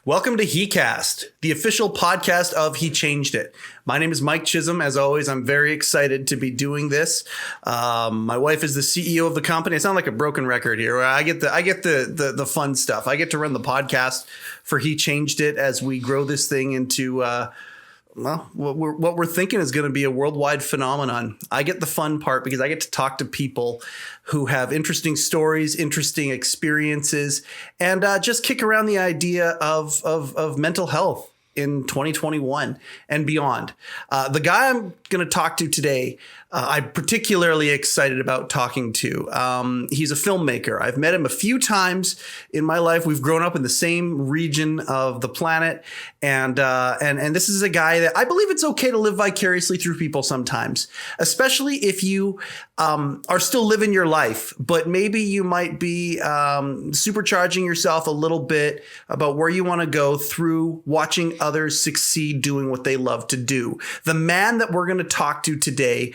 Welcome to heCast, the official podcast of He Changed It. My name is Mike Chisholm. As always, I'm very excited to be doing this. My wife is the CEO of the company. I sound like a broken record here. I get the fun stuff. I get to run the podcast for He Changed It as we grow this thing into what we're thinking is going to be a worldwide phenomenon. I get the fun part because I get to talk to people who have interesting stories, interesting experiences, and just kick around the idea of mental health in 2021 and beyond. The guy I'm going to talk to today, I'm particularly excited about talking to. He's a filmmaker. I've met him a few times in my life. We've grown up in the same region of the planet. And this is a guy that I believe it's okay to live vicariously through people sometimes, especially if you are still living your life, but maybe you might be supercharging yourself a little bit about where you want to go through watching others succeed doing what they love to do. The man that we're going to talk to today,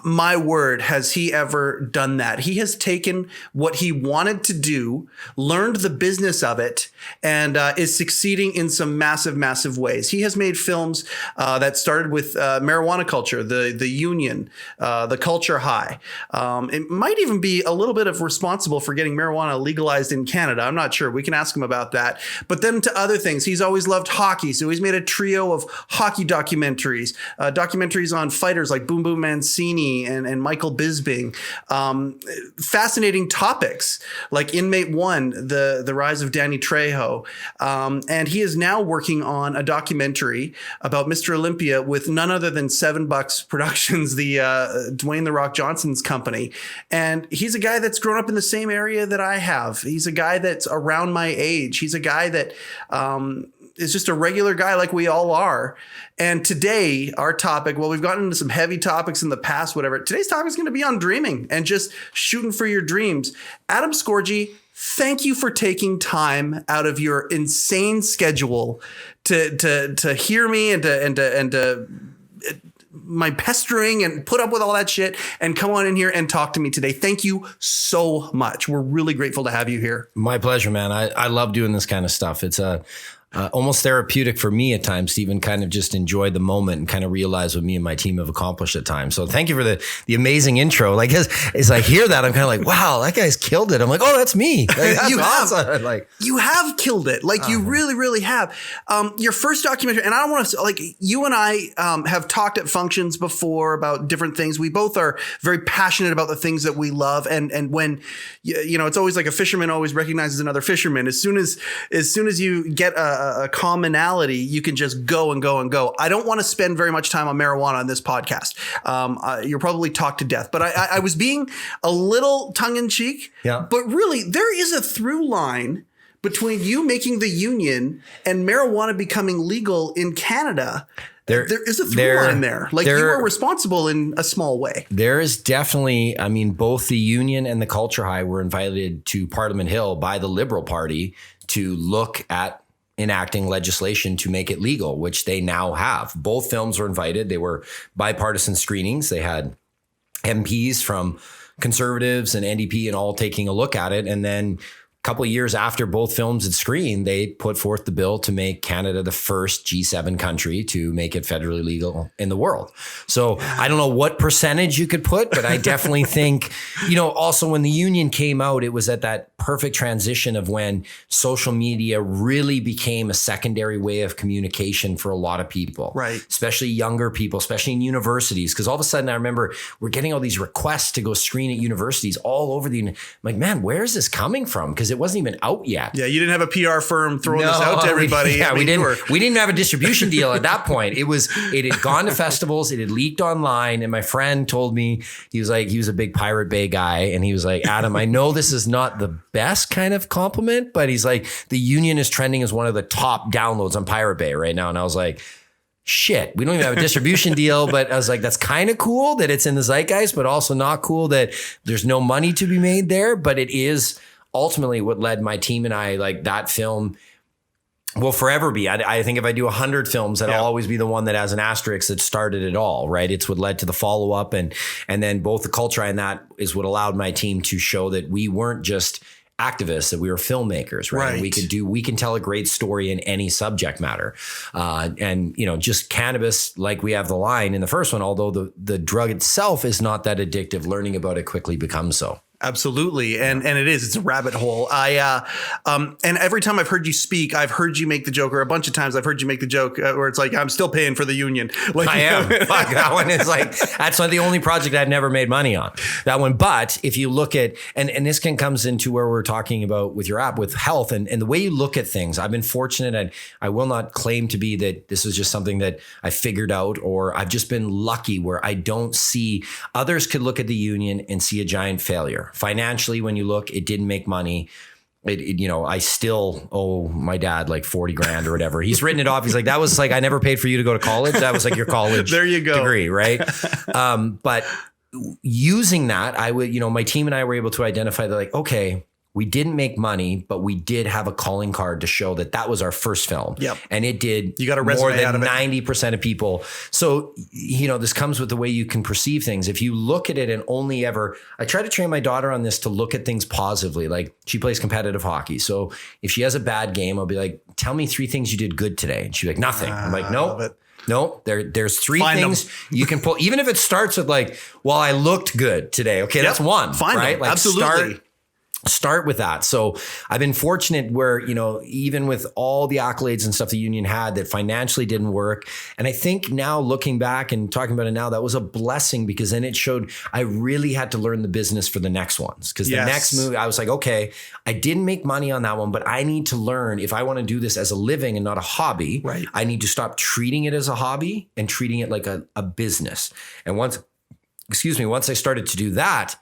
my word, has he ever done that? He has taken what he wanted to do, learned the business of it, and is succeeding in some massive, massive ways. He has made films that started with marijuana culture, the Union, the Culture High. It might even be a little bit of responsible for getting marijuana legalized in Canada. I'm not sure. We can ask him about that. But then to other things, he's always loved hockey. So he's made a trio of hockey documentaries, documentaries on fighters like Boom Boom Mancini and Michael Bisping. Fascinating topics like Inmate One, the rise of Danny Trejo. And he is now working on a documentary about Mr. Olympia with none other than $7 Productions, the Dwayne "The Rock" Johnson's company. And he's a guy that's grown up in the same area that I have. He's a guy that's around my age. He's a guy that is just a regular guy like we all are. And today, our topic, well, we've gotten into some heavy topics in the past, whatever. Today's topic is going to be on dreaming and just shooting for your dreams. Adam Scorgie, thank you for taking time out of your insane schedule to hear me and to my pestering and put up with all that shit and come on in here and talk to me today. Thank you so much. We're really grateful to have you here. My pleasure, man. I love doing this kind of stuff. It's almost therapeutic for me at times to even kind of just enjoy the moment and kind of realize what me and my team have accomplished at times. So thank you for the amazing intro. Like as I hear that, I'm kind of like, wow, that guy's killed it. I'm like, oh, that's me. Like, that's awesome. You have killed it. Like you really, really have. Your first documentary, and I don't want to, like, you and I have talked at functions before about different things. We both are very passionate about the things that we love. And when, you know, it's always like a fisherman always recognizes another fisherman. As soon as you get a commonality, you can just go and go and go. I don't want to spend very much time on marijuana on this podcast. You'll probably talk to death, but I was being a little tongue in cheek. Yeah. But really, there is a through line between you making the Union and marijuana becoming legal in Canada. There is a through line there. Like you are responsible in a small way. There is definitely, I mean, both the Union and the Culture High were invited to Parliament Hill by the Liberal Party to look at enacting legislation to make it legal, which they now have. Both films were invited. They were bipartisan screenings. They had MPs from Conservatives and NDP and all taking a look at it. And then a couple of years after both films had screened, they put forth the bill to make Canada the first G7 country to make it federally legal in the world. So I don't know what percentage you could put, but I definitely think, you know, also when the Union came out, it was at that perfect transition of when social media really became a secondary way of communication for a lot of people, right? Especially younger people, especially in universities. Because all of a sudden I remember we're getting all these requests to go screen at universities all over the, I'm like, man, where is this coming from? Because it wasn't even out yet. Yeah, you didn't have a PR firm throwing this out to everybody. Yeah, we didn't even have a distribution deal at that point. It had gone to festivals, it had leaked online, and my friend told me, he was a big Pirate Bay guy, and he was like, Adam, I know this is not the best kind of compliment, but he's like, the Union is trending as one of the top downloads on Pirate Bay right now. And I was like, shit, we don't even have a distribution deal, but I was like, that's kind of cool that it's in the zeitgeist, but also not cool that there's no money to be made there. But it is ultimately what led my team and I, like, that film will forever be. I think if I do 100 films, that'll always be the one that has an asterisk that started it all, right? It's what led to the follow-up. And then both the culture and that is what allowed my team to show that we weren't just activists, that we were filmmakers, right? And we can tell a great story in any subject matter. And, just cannabis, like we have the line in the first one, although the drug itself is not that addictive, learning about it quickly becomes so. Absolutely. And it's a rabbit hole. And every time I've heard you speak, I've heard you make the joke, or a bunch of times I've heard you make the joke where it's like, I'm still paying for the union. Like, I am. Fuck, that one is like, that's not the only project I've never made money on, that one. But if you look at, and this comes into where we're talking about with your app, with health and the way you look at things. I've been fortunate, and I will not claim to be that this is just something that I figured out, or I've just been lucky where I don't see, others could look at the union and see a giant failure. Financially, when you look, it didn't make money. I still owe my dad like 40 grand or whatever. He's written it off. He's like, that was like, I never paid for you to go to college. That was like your college there you go. degree, right? But using that, I would, my team and I were able to identify that, like, okay, we didn't make money, but we did have a calling card to show that was our first film. Yep. And it did you got a resume more than out of it. 90% of people. So, this comes with the way you can perceive things. If you look at it and only ever, I try to train my daughter on this, to look at things positively. Like, she plays competitive hockey. So if she has a bad game, I'll be like, tell me 3 things you did good today. And she'd be like, nothing. I'm like, no, there's 3 things you can pull. Even if it starts with like, well, I looked good today. Okay. That's one. Find right? them. Like, Absolutely. Start with that. So I've been fortunate where, even with all the accolades and stuff the union had, that financially didn't work. And I think now, looking back and talking about it now, that was a blessing, because then it showed I really had to learn the business for the next ones. Because the next movie, I was like, okay, I didn't make money on that one, but I need to learn, if I want to do this as a living and not a hobby, right, I need to stop treating it as a hobby and treating it like a business. And once I started to do that,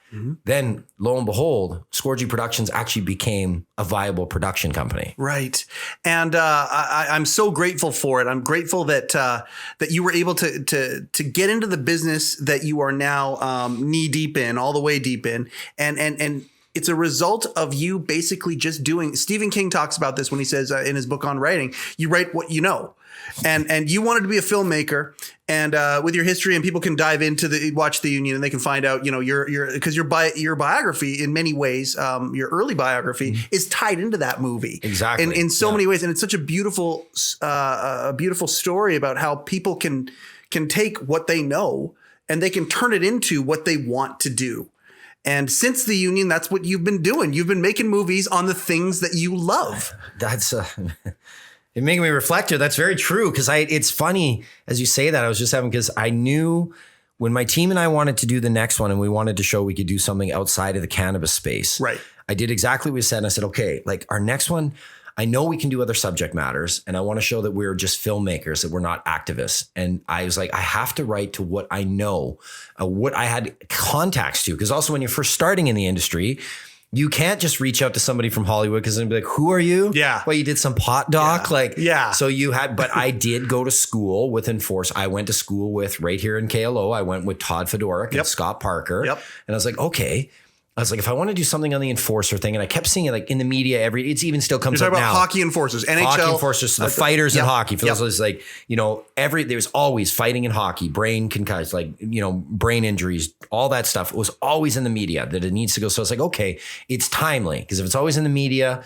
then lo and behold, Scorgie Productions actually became a viable production company. Right. And I'm so grateful for it. I'm grateful that you were able to get into the business that you are now knee deep in, all the way deep in. And it's a result of you basically just doing, Stephen King talks about this when he says in his book on writing, you write what you know. And you wanted to be a filmmaker, and with your history, and people can dive into watch the union, and they can find out, because your biography in many ways, your early biography is tied into that movie. Exactly. In so many ways. And it's such a beautiful story about how people can take what they know and they can turn it into what they want to do. And since the union, that's what you've been doing. You've been making movies on the things that you love. That's it making me reflect here. That's very true. Because it's funny as you say that. I was just having, because I knew when my team and I wanted to do the next one, and we wanted to show we could do something outside of the cannabis space. Right. I did exactly what we said. And I said, okay, like our next one, I know we can do other subject matters, and I want to show that we're just filmmakers, that we're not activists. And I was like, I have to write to what I know, what I had contacts to. Because also when you're first starting in the industry, you can't just reach out to somebody from Hollywood, because they'll be like, who are you? Yeah. Well, you did some pot doc. Yeah. So but I did go to school with Enforce. I went to school with, right here in KLO, I went with Todd Fedoruk and Scott Parker. Yep. And I was like, okay. I was like, if I want to do something on the Enforcer thing, and I kept seeing it like in the media, it's even still comes up now. You're talking about hockey enforcers, NHL. Hockey enforcers, the fighters in hockey. For those is like, there's always fighting in hockey, brain concussions, like, brain injuries, all that stuff. It was always in the media that it needs to go. So it's like, okay, it's timely, because if it's always in the media.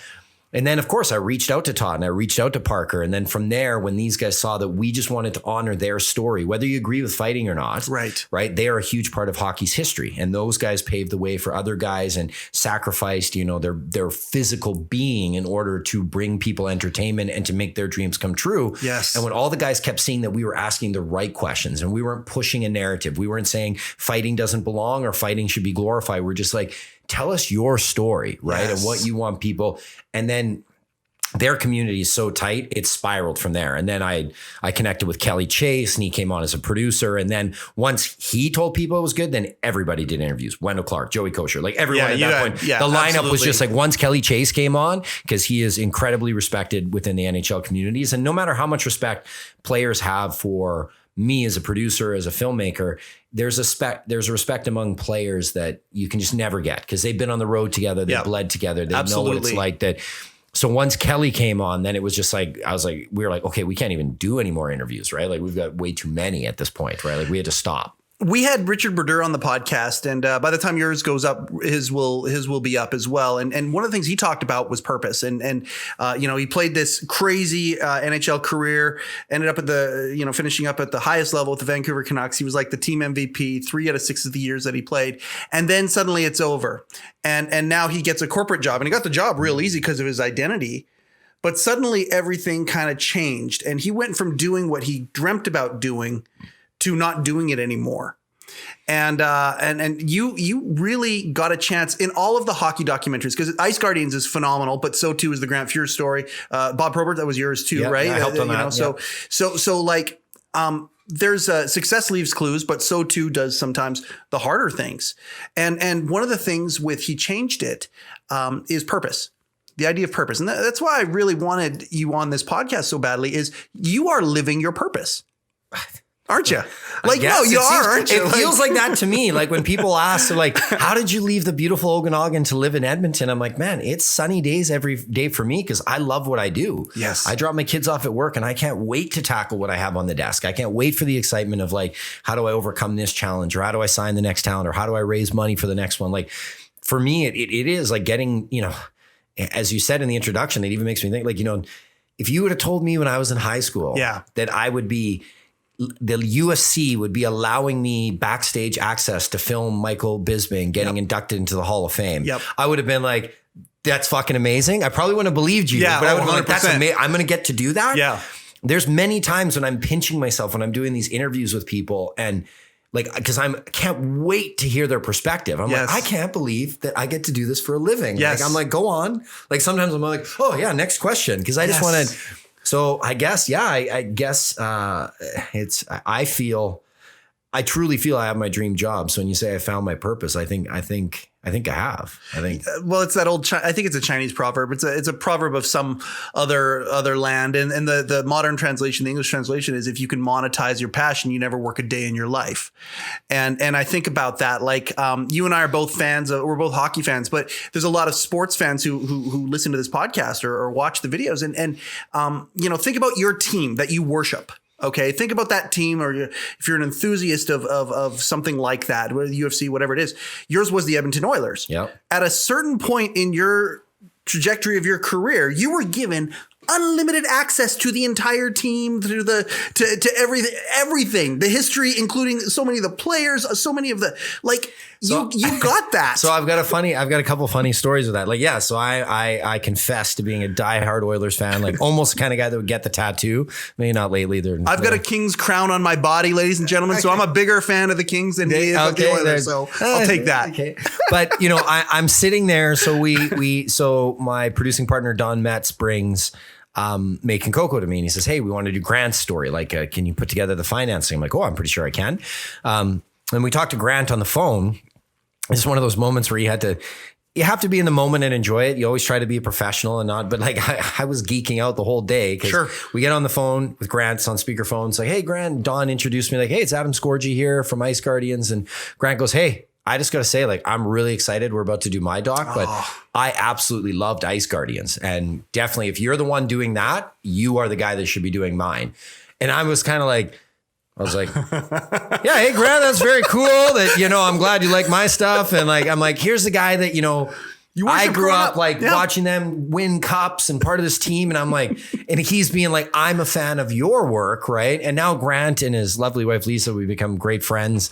And then, of course, I reached out to Todd and I reached out to Parker. And then from there, when these guys saw that we just wanted to honor their story, whether you agree with fighting or not, right? They are a huge part of hockey's history. And those guys paved the way for other guys and sacrificed, their physical being in order to bring people entertainment and to make their dreams come true. Yes. And when all the guys kept seeing that we were asking the right questions and we weren't pushing a narrative, we weren't saying fighting doesn't belong or fighting should be glorified. We're just like, tell us your story, right? Yes. And what you want people. And then their community is so tight, it spiraled from there. And then I connected with Kelly Chase, and he came on as a producer. And then once he told people it was good, then everybody did interviews. Wendell Clark, Joey Kosher, like everyone at that point. The lineup was just like, once Kelly Chase came on, because he is incredibly respected within the NHL communities. And no matter how much respect players have for me as a producer, as a filmmaker, there's a respect among players that you can just never get, because they've been on the road together, they've bled together, they know what it's like. That. So once Kelly came on, then it was just like, we were like, okay, we can't even do any more interviews, right? Like we've got way too many at this point, right? Like we had to stop. We had Richard Berdeur on the podcast, and by the time yours goes up, his will be up as well. And one of the things he talked about was purpose. And he played this crazy NHL career, ended up at finishing up at the highest level with the Vancouver Canucks. He was like the team MVP 3 out of 6 of the years that he played, and then suddenly it's over. And now he gets a corporate job, and he got the job real easy because of his identity. But suddenly everything kind of changed, and he went from doing what he dreamt about doing to not doing it anymore. And you really got a chance in all of the hockey documentaries, because Ice Guardians is phenomenal, but so too is the Grant Fuhr story. Bob Probert, that was yours too, right? Yeah, I helped on that. There's success leaves clues, but so too does sometimes the harder things. And one of the things with He Changed It is purpose. The idea of purpose. And that's why I really wanted you on this podcast so badly, is you are living your purpose. Aren't you? Like, no, you are, aren't you? It feels like that to me. Like when people ask, they're like, how did you leave the beautiful Okanagan to live in Edmonton? I'm like, man, it's sunny days every day for me because I love what I do. Yes. I drop my kids off at work and I can't wait to tackle what I have on the desk. I can't wait for the excitement of like, how do I overcome this challenge, or how do I sign the next talent, or how do I raise money for the next one? Like for me, it is like getting, as you said in the introduction, it even makes me think like, if you would have told me when I was in high school that I would be, the UFC would be allowing me backstage access to film Michael Bisping getting inducted into the Hall of Fame, I would have been like, that's fucking amazing. I probably wouldn't have believed you, but I would have been like, that's amazing. I'm going to get to do that. Yeah. There's many times when I'm pinching myself when I'm doing these interviews with people, and like, because I can't wait to hear their perspective. I'm like, I can't believe that I get to do this for a living. Yes. Like, I'm like, go on. Like sometimes I'm like, oh yeah, next question. Because I just want to. So I guess, I truly feel I have my dream job. So when you say I found my purpose, I think I have. Well, it's that old. I think it's a Chinese proverb. It's a proverb of some other land, and the modern translation, the English translation, is if you can monetize your passion, you never work a day in your life. And I think about that. Like you and I are both fans. We're both hockey fans, but there's a lot of sports fans who listen to this podcast or watch the videos, and think about your team that you worship. Okay, think about that team, or if you're an enthusiast of something like that, whether UFC, whatever it is. Yours was the Edmonton Oilers. Yep. At a certain point in your trajectory of your career, you were given unlimited access to the entire team, to everything, the history, including so many of the players, so many of the you got that. So I've got a couple funny stories with that. Like, yeah, so I confess to being a diehard Oilers fan, like almost the kind of guy that would get the tattoo. Maybe not lately. I've got a King's crown on my body, ladies and gentlemen. So I'm a bigger fan of the Kings than he is of the Oilers. So I'll take that. Okay. But I'm sitting there. So so my producing partner Don Metz brings Making Coco to me, and he says, hey, we want to do Grant's story. Like, can you put together the financing? I'm like, oh, I'm pretty sure I can. And we talked to Grant on the phone. It's one of those moments where you have to be in the moment and enjoy it. You always try to be a professional and not, but like I was geeking out the whole day. Sure. We get on the phone with Grant's on speakerphone. It's like, hey, Grant. Don introduced me like, hey, it's Adam Scorgie here from Ice Guardians. And Grant goes, hey, I just got to say, like, I'm really excited. We're about to do my doc, but I absolutely loved Ice Guardians. And definitely, if you're the one doing that, you are the guy that should be doing mine. And I was kind of like, yeah, hey, Grant, that's very cool that, I'm glad you like my stuff. And like, I'm like, here's the guy that, I grew up watching them win cups and part of this team. And I'm like, and he's being like, I'm a fan of your work. Right. And now Grant and his lovely wife, Lisa, we become great friends.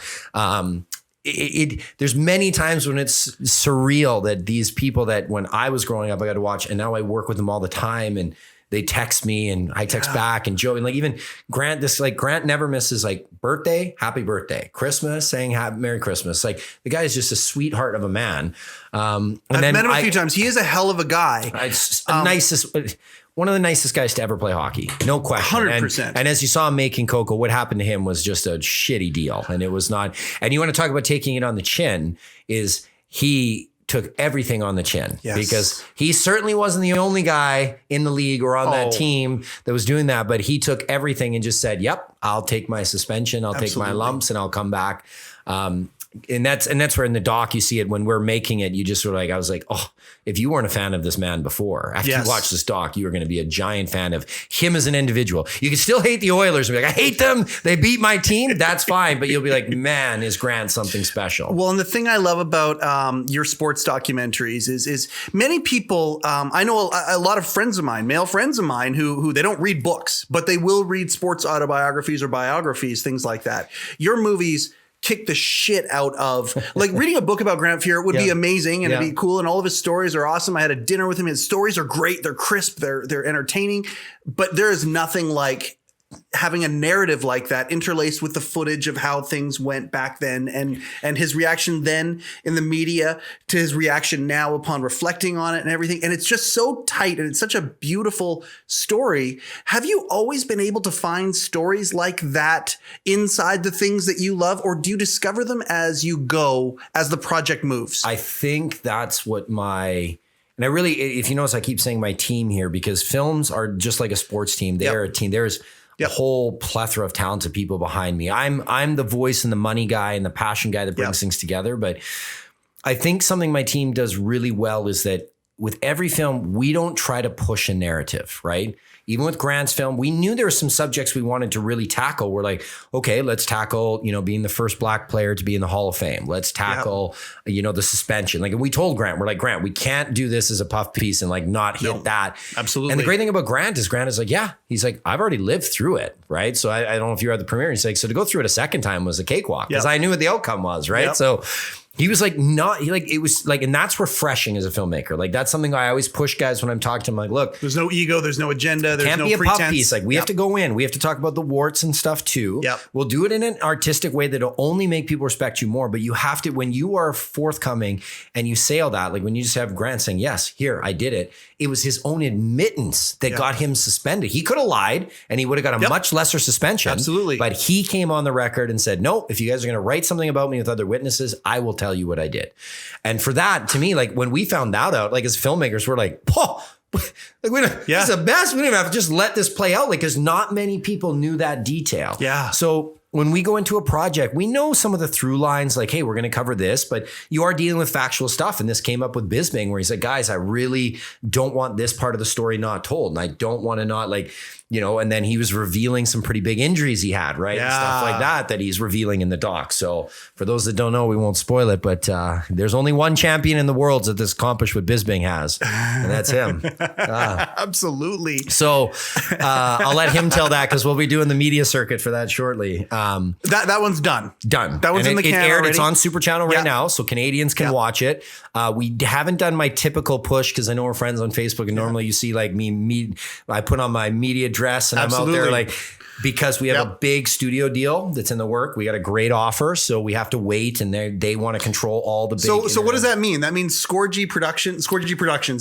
There's many times when it's surreal that these people that when I was growing up, I got to watch, and now I work with them all the time, and they text me and I text back, and Joe, and like even Grant, Grant never misses like birthday, happy birthday, Christmas, saying Merry Christmas. Like the guy is just a sweetheart of a man. I've met him a few times. He is a hell of a guy. One of the nicest guys to ever play hockey. No question. 100%. And as you saw him Making Coco, what happened to him was just a shitty deal. And it was not, and you want to talk about taking it on the chin, is he took everything on the chin. Yes. Because he certainly wasn't the only guy in the league or on that team that was doing that, but he took everything and just said, yep, I'll take my suspension, I'll take my lumps, and I'll come back. And that's where in the doc you see it when we're making it. You just sort of like, I was like, oh, if you weren't a fan of this man before, after you watch this doc, you are going to be a giant fan of him as an individual. You can still hate the Oilers and be like, I hate them. They beat my team. That's fine. But you'll be like, man, is Grant something special? Well, and the thing I love about your sports documentaries is many people, I know a lot of friends of mine, male friends of mine who they don't read books, but they will read sports autobiographies or biographies, things like that. Your movies kick the shit out of, like, reading a book about Grant Fuhr would be amazing and it'd be cool. And all of his stories are awesome. I had a dinner with him. His stories are great. They're crisp. They're entertaining, but there is nothing like having a narrative like that interlaced with the footage of how things went back then and his reaction then in the media to his reaction now upon reflecting on it and everything. And it's just so tight and it's such a beautiful story. Have you always been able to find stories like that inside the things that you love, or do you discover them as you go, as the project moves? I think that's what and I really, if you notice, I keep saying my team here because films are just like a sports team. They are a team. There's a whole plethora of talented people behind me. I'm the voice and the money guy and the passion guy that brings things together. But I think something my team does really well is that with every film, we don't try to push a narrative, right? Even with Grant's film, we knew there were some subjects we wanted to really tackle. We're like, okay, let's tackle, being the first Black player to be in the Hall of Fame. Let's tackle, the suspension. Like, and we told Grant, we're like, Grant, we can't do this as a puff piece and like not hit that. Absolutely. And the great thing about Grant is like, he's like, I've already lived through it, right? So I don't know if you were at the premiere. He's like, so to go through it a second time was a cakewalk because I knew what the outcome was, right? Yep. So he was like, it was like, and that's refreshing as a filmmaker. Like, that's something I always push guys when I'm talking to them. Like, look, there's no ego, there's no agenda, there's no pretense. Can't be a puff piece. Like, we have to go in. We have to talk about the warts and stuff too. Yep. We'll do it in an artistic way that'll only make people respect you more. But you have to, when you are forthcoming and you say all that, like when you just have Grant saying, yes, here, I did it. It was his own admittance that got him suspended. He could have lied and he would have got a much lesser suspension. Absolutely. But he came on the record and said, no, if you guys are going to write something about me with other witnesses, I will tell you what I did. And for that, to me, like when we found that out, like as filmmakers, we're like, oh, like this is the best. We didn't have to just let this play out. Like, because not many people knew that detail. Yeah. So when we go into a project, we know some of the through lines, like, hey, we're going to cover this, but you are dealing with factual stuff. And this came up with Bisbing, where he said, guys, I really don't want this part of the story not told. And I don't want to not like, and then he was revealing some pretty big injuries he had, right? And stuff like that he's revealing in the doc. So for those that don't know, we won't spoil it, but there's only one champion in the world that this accomplished what Bisbing has, and that's him. Absolutely. So I'll let him tell that because we'll be doing the media circuit for that shortly. That one's done. That one's in the can already. It's on Super Channel right now, so Canadians can watch it. We haven't done my typical push because I know we're friends on Facebook, and normally you see like me. I put on my media dress and I'm out there like, because we have a big studio deal that's in the work. We got a great offer, so we have to wait, and they want to control all the big. So what does that mean? That means Scorgie Productions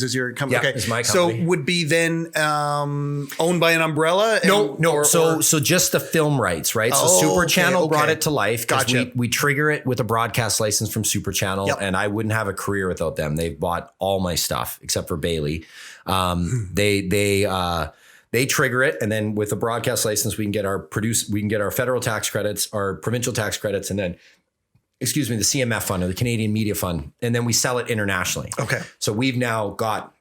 is your company. Yeah, it's my company. So would be then owned by an umbrella? No. So just the film rights, right? So Super Channel brought it to life because we trigger it with a broadcast license from Super Channel, and I wouldn't have a career without them. They've bought all my stuff except for Bailey. They trigger it, and then with a broadcast license, we can get our federal tax credits, our provincial tax credits, and then, the CMF fund or the Canadian Media Fund, and then we sell it internationally. Okay. So we've now got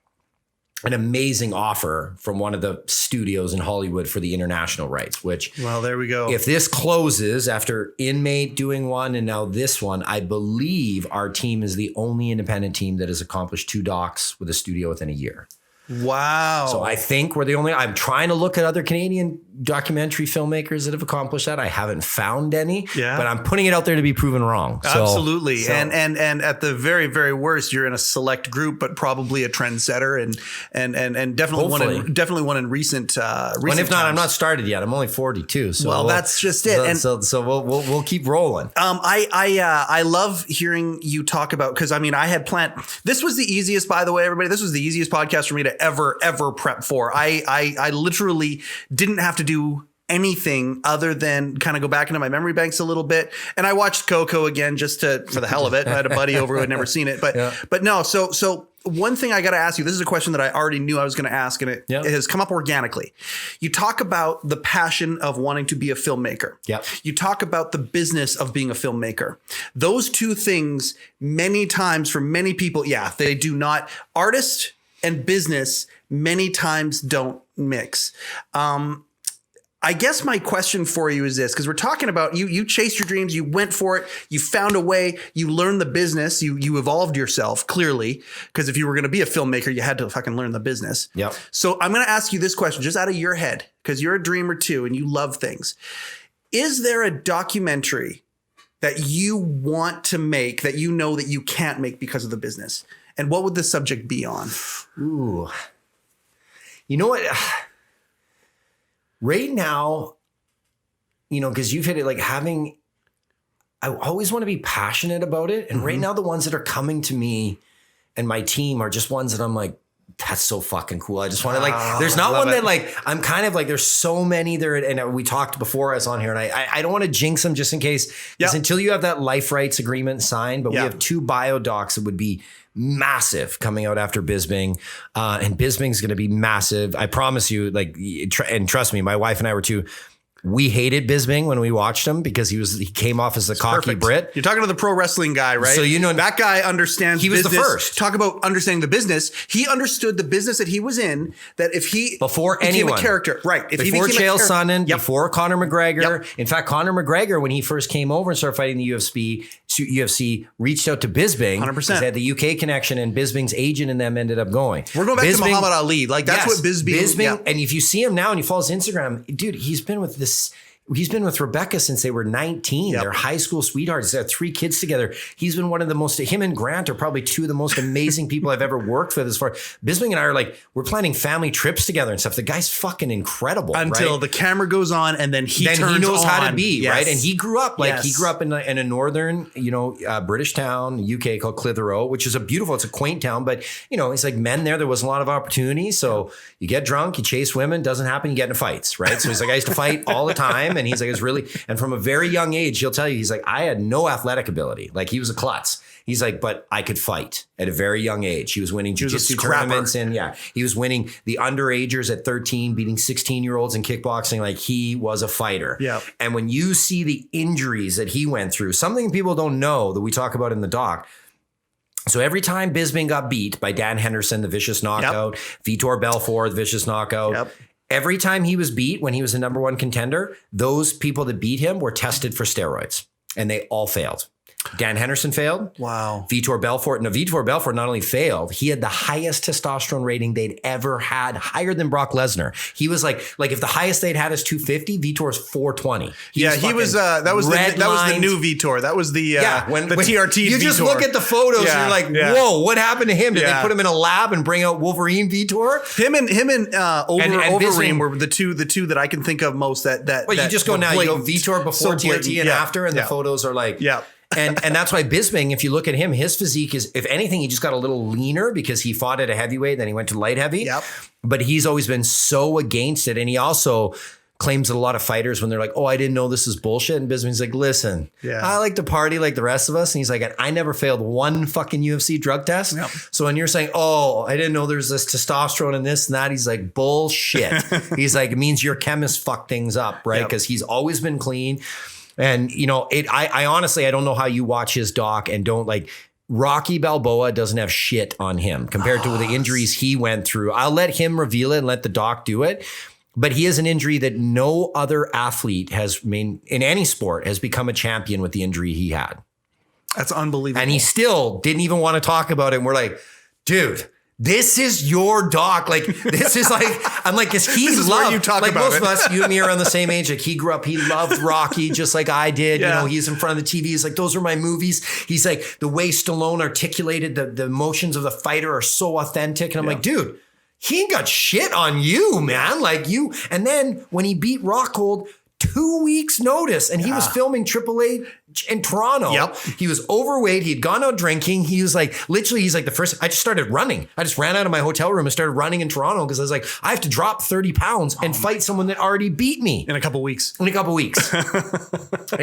an amazing offer from one of the studios in Hollywood for the international rights, which, well, there we go. If this closes after Inmate doing one and now this one, I believe our team is the only independent team that has accomplished 2 docs with a studio within a year. Wow. So I think we're the only, I'm trying to look at other Canadian documentary filmmakers that have accomplished that. I haven't found any, but I'm putting it out there to be proven wrong. Absolutely. And at the very, very worst, you're in a select group, but probably a trendsetter and definitely one in recent and if not, times. I'm not started yet. I'm only 42. So that's just it. So we'll keep rolling. I love hearing you talk about, because I had planned, this was the easiest, by the way, everybody, this was the easiest podcast for me to ever prep for. I literally didn't have to do anything other than kind of go back into my memory banks a little bit. And I watched Coco again just for the hell of it. I had a buddy over who had never seen it, but no. So one thing I got to ask you, this is a question that I already knew I was going to ask, and it has come up organically. You talk about the passion of wanting to be a filmmaker. Yep. You talk about the business of being a filmmaker. Those two things, many times for many people, they do not. Artist and business many times don't mix. I guess my question for you is this, because we're talking about you chased your dreams, you went for it, you found a way, you learned the business, you evolved yourself clearly, because if you were going to be a filmmaker, you had to fucking learn the business. Yep. So I'm going to ask you this question just out of your head, because you're a dreamer too and you love things. Is there a documentary that you want to make that you know that you can't make because of the business? And what would the subject be on? Ooh. You know what? Right now, because you've hit it, like I always want to be passionate about it. And right now, the ones that are coming to me and my team are just ones that I'm like, that's so fucking cool. I just want to there's not one that I'm kind of like, there's so many there. And we talked before I was on here, and I don't want to jinx them just in case, because until you have that life rights agreement signed, but we have 2 bio docs that would be massive coming out after Bisbing. And Bisbing's going to be massive. I promise you, and trust me, my wife and I were too. We hated Bisbing when we watched him because he came off as the cocky Brit. You're talking to the pro wrestling guy, right? So that guy understands. He was business. the first. Talk about understanding the business. He understood the business that he was in. That if he before became anyone a character, right? If before Chael Sonnen, yep. before Conor McGregor. Yep. In fact, Conor McGregor, when he first came over and started fighting the UFC, reached out to Bisbing. 100%. They had the UK connection, and Bisbing's agent and them ended up going. We're going back to Muhammad Ali. That's what Bisbing. And if you see him now and you follow his Instagram, dude, he's been with Rebecca since they were 19. They're high school sweethearts. They have 3 kids together. He's been one of the most, him and Grant are probably 2 of the most amazing people I've ever worked with. As far Bisbing and I are we're planning family trips together and stuff. The guy's fucking incredible. Until the camera goes on and then he knows how to be, right? And he grew up he grew up in a northern, British town, UK called Clitheroe, which is it's a quaint town, but it's like men there wasn't a lot of opportunity. So you get drunk, you chase women, doesn't happen, you get in fights, right? So he's like, I used to fight all the time. And he's like, and from a very young age, he'll tell you, he's like, I had no athletic ability. He was a klutz. He's like, but I could fight at a very young age. He was winning jiu-jitsu tournaments, and he was winning the underagers at 13, beating 16-year-olds in kickboxing. He was a fighter. Yeah. And when you see the injuries that he went through, something people don't know that we talk about in the doc. So every time Bisbing got beat by Dan Henderson, the vicious knockout, Vitor Belfort, the vicious knockout, every time he was beat when he was the number 1 contender, those people that beat him were tested for steroids, and they all failed. Dan Henderson failed. Wow. Vitor Belfort not only failed, he had the highest testosterone rating they'd ever had, higher than Brock Lesnar. He was like if the highest they'd had is 250, Vitor's 420. He was that was the new Vitor. That was the when TRT you Vitor. just look at the photos and you're like, whoa, what happened to him? Did they put him in a lab and bring out Wolverine Vitor? Him and Overeem were the two that I can think of most that But you just go now, you go Vitor before TRT and after, and the photos are and that's why Bisbing, if you look at him, his physique is, if anything, he just got a little leaner because he fought at a heavyweight, then he went to light heavy. Yep. But he's always been so against it. And he also claims that a lot of fighters, when they're like, oh, I didn't know this is bullshit. And Bisbing's like, listen, I like to party like the rest of us. And he's like, I never failed 1 fucking UFC drug test. Yep. So when you're saying, oh, I didn't know there's this testosterone and this and that, he's like, bullshit. He's like, it means your chemist fucked things up, right? Because he's always been clean. And, I honestly, I don't know how you watch his doc and don't Rocky Balboa doesn't have shit on him compared to the injuries he went through. I'll let him reveal it and let the doc do it. But he has an injury that no other athlete in any sport has become a champion with the injury he had. That's unbelievable. And he still didn't even want to talk about it. And we're like, dude, this is your doc. This is I'm like, because he this is loved, where you talk about most it. of us, you and me are on the same age. He grew up, he loved Rocky just like I did. He's in front of the TV. He's like, those are my movies. He's like, the way Stallone articulated the emotions of the fighter are so authentic. And I'm like, dude, he ain't got shit on you, man. And then when he beat Rockhold, 2 weeks notice, and he was filming AAA in Toronto. Yep. He was overweight. He'd gone out drinking. He was literally, he's like the first, I just started running. I just ran out of my hotel room and started running in Toronto because I was like, I have to drop 30 pounds and fight someone that already beat me. In a couple weeks. And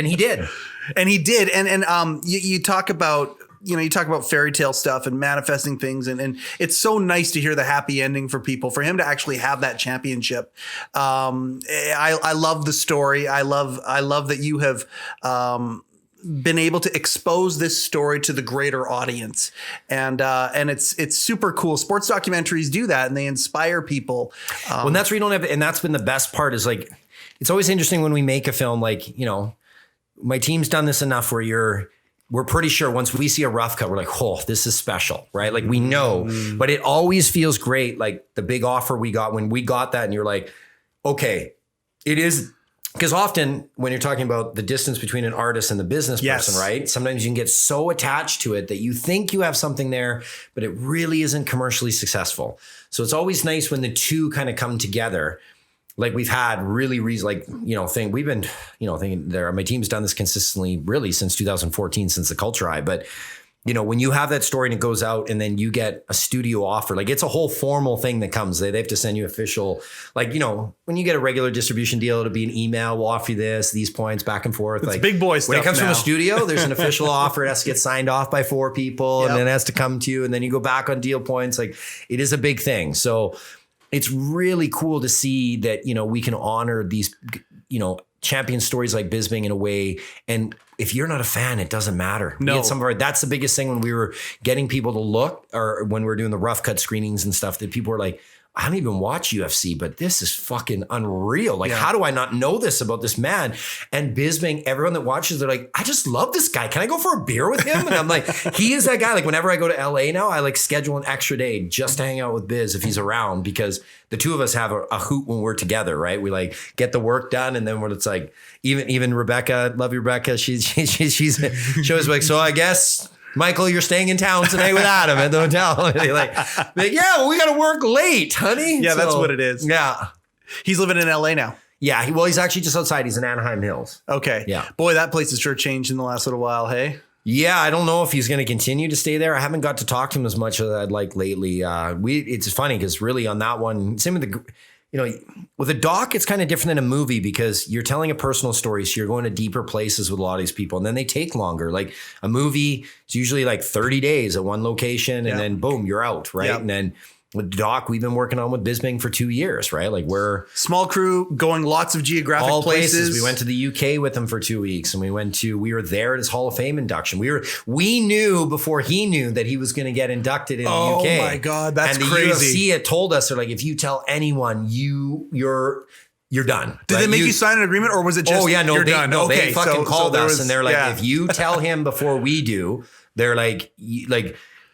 he did. And you talk about you talk about fairy tale stuff and manifesting things, and it's so nice to hear the happy ending for people, for him to actually have that championship. I love the story. I love that you have been able to expose this story to the greater audience, and it's super cool. Sports documentaries do that, and they inspire people. Well, and that's where you don't have, and that's been the best part is like, it's always interesting when we make a film, like, my team's done this enough where we're pretty sure once we see a rough cut, we're like, oh, this is special, right? Like we know, but it always feels great. Like the big offer we got, when we got that and you're like, okay, it is. Because often when you're talking about the distance between an artist and the business person, right? Sometimes you can get so attached to it that you think you have something there, but it really isn't commercially successful. So it's always nice when the two kind of come together. Like we've had really we've been, thinking there, my team's done this consistently really since 2014, since the Culture High. But, when you have that story and it goes out and then you get a studio offer, like it's a whole formal thing that comes. They have to send you official, like, when you get a regular distribution deal, it'll be an email. We'll offer you this, these points back and forth. It's like big boy stuff. When it comes now. from a studio, there's an official offer. It has to get signed off by 4 people and then it has to come to you. And then you go back on deal points. Like it is a big thing. So it's really cool to see that, we can honor these, champion stories like Bisping in a way. And if you're not a fan, it doesn't matter. No. That's the biggest thing when we were getting people to look, or when we were doing the rough cut screenings and stuff, that people were like, I don't even watch UFC, but this is fucking unreal. Like, how do I not know this about this man? And Bisping, everyone that watches, they're like, I just love this guy. Can I go for a beer with him? And I'm like, he is that guy. Like whenever I go to LA now, I like schedule an extra day just to hang out with Biz if he's around, because the two of us have a hoot when we're together, right? We like get the work done. And then when it's like, even Rebecca, love you, Rebecca. She's she was like, so I guess, Michael, you're staying in town tonight with Adam at the hotel. like, yeah, well, we got to work late, honey. Yeah, that's what it is. Yeah. He's living in LA now. Yeah. He's actually just outside. He's in Anaheim Hills. Okay. Yeah. Boy, that place has sure changed in the last little while. Hey. Yeah. I don't know if he's going to continue to stay there. I haven't got to talk to him as much as I'd like lately. It's funny because really on that one, same with with a doc, it's kind of different than a movie because you're telling a personal story. So you're going to deeper places with a lot of these people, and then they take longer. Like a movie, it's usually like 30 days at one location and then boom, you're out. Right. Yep. And then with doc, we've been working on with Bisping for 2 years, right? Like we're small crew going lots of geographic places. We went to the UK with him for 2 weeks, and we were there at his Hall of Fame induction. We knew before he knew that he was going to get inducted in the UK. Oh my God, that's crazy. And the UFC had told us, they're like, if you tell anyone, you're done. Did they make you sign an agreement, or was it just you're done? No, okay, they fucking called us and they're like, if you tell him before we do, they're like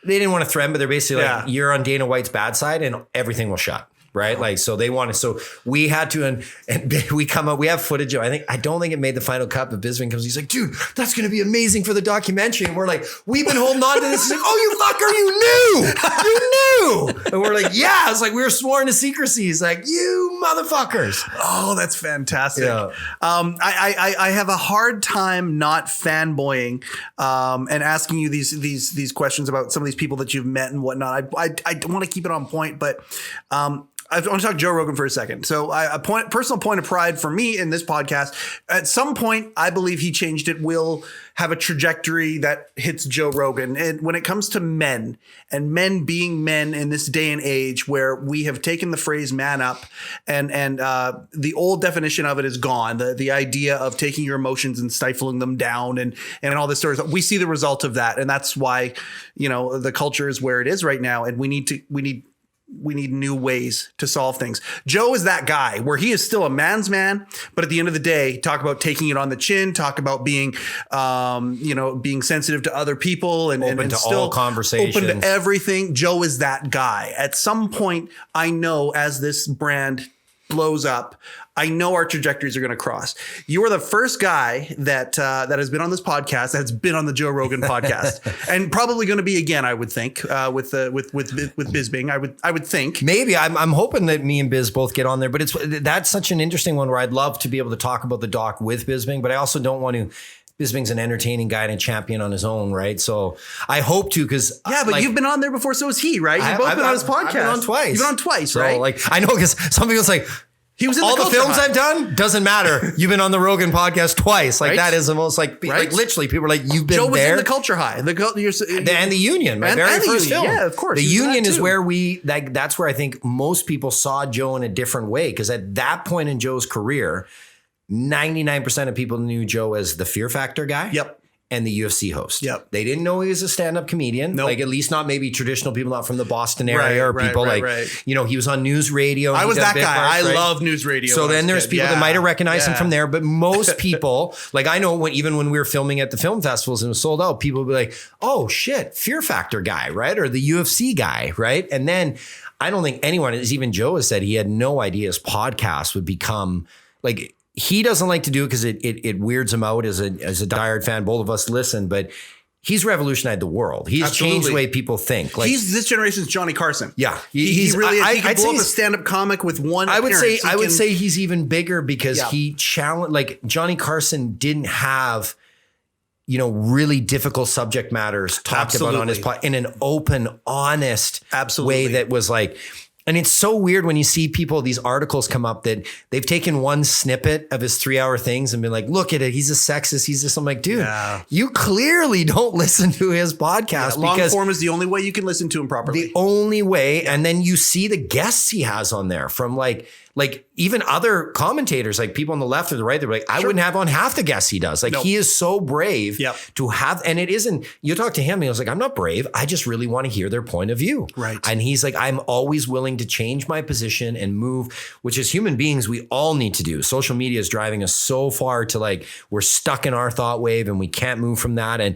they didn't want to threaten, but they're basically like, you're on Dana White's bad side and everything will shut. Right. Like, so they wanted, so we had to, and we come up, we have footage of, I don't think it made the final cut, but Bisping comes, he's like, dude, that's going to be amazing for the documentary. And we're like, we've been holding on to this. He's like, oh, you fucker, you knew. And we're like, yeah, it's like, we were sworn to secrecy. He's like, you motherfuckers. Oh, that's fantastic. Yeah. I have a hard time not fanboying and asking you these questions about some of these people that you've met and whatnot. I want to keep it on point, but I want to talk Joe Rogan for a second. So personal point of pride for me in this podcast, at some point, I believe he changed it, will have a trajectory that hits Joe Rogan. And when it comes to men and men being men in this day and age where we have taken the phrase man up and the old definition of it is gone. The idea of taking your emotions and stifling them down and all this sort of stuff. We see the result of that. And that's why, the culture is where it is right now. And we need new ways to solve things. Joe is that guy where he is still a man's man, but at the end of the day, talk about taking it on the chin, talk about being, being sensitive to other people and open to still all conversations, open to everything. Joe is that guy. At some point, I know as this brand blows up, I know our trajectories are going to cross. You are the first guy that has been on this podcast, that's been on the Joe Rogan podcast, and probably going to be again. I would think with Bisping. I would think maybe I'm hoping that me and Biz both get on there. But that's such an interesting one where I'd love to be able to talk about the doc with Bisping, but I also don't want to. Bisping's an entertaining guy and a champion on his own, right? So I hope to, because you've been on there before, so is he, right? You've both been on his podcast. I've been on twice. You've been on twice, right? So I know because some people's like, He was in all the Culture films High. I've done. Doesn't matter. You've been on the Rogan podcast twice. Like Right? that is the most like literally people are like, you've been Joe was there. in the Culture High. And the Union, my very and the first Union. film. Yeah, of course. The He was in Union that is too. where that's where I think most people saw Joe in a different way. Because at that point in Joe's career, 99% of people knew Joe as the Fear Factor guy. Yep. And the UFC host. Yep. They didn't know he was a stand-up comedian. Nope. Like at least not maybe traditional people, not from the Boston area Right, or right, people right, like, right. you know, he was on news radio. I was that guy. I right? love news radio. So when I then was a there's kid. people that might have recognized him Yeah. from there, but most people, like I know even when we were filming at the film festivals and it was sold out, people would be like, oh shit, Fear Factor guy, right? Or the UFC guy, right? And then I don't think anyone, as even Joe has said, he had no idea his podcast would become like, he doesn't like to do it because it weirds him out as a diehard fan. Both of us listen, but he's revolutionized the world. He's Absolutely. changed the way people think. Like He's this generation's Johnny Carson. yeah, He really is. He I'd can blow say up a he's- stand-up comic with one I would say appearance. He can- he's even bigger because Yeah. he challenged, like Johnny Carson didn't have, you know, really difficult subject matters talked about on his Absolutely. in an open, honest Absolutely. way that was like, and it's so weird when you see people, these articles come up that they've taken one snippet of his 3-hour things and been like, look at it. He's a sexist. He's just, I'm like, dude, Yeah. you clearly don't listen to his podcast long because form is the only way you can listen to him properly. the only way. And then you see the guests he has on there from like even other commentators, like people on the left or the right, they're like, I wouldn't have on half the guests he does. Like Nope. he is so brave Yep. to have, and it isn't, you talk to him and he was like, I'm not brave. I just really want to hear their point of view. Right. And he's like, I'm always willing to change my position and move, which as human beings, we all need to do. Social media is driving us so far to like, we're stuck in our thought wave and we can't move from that. And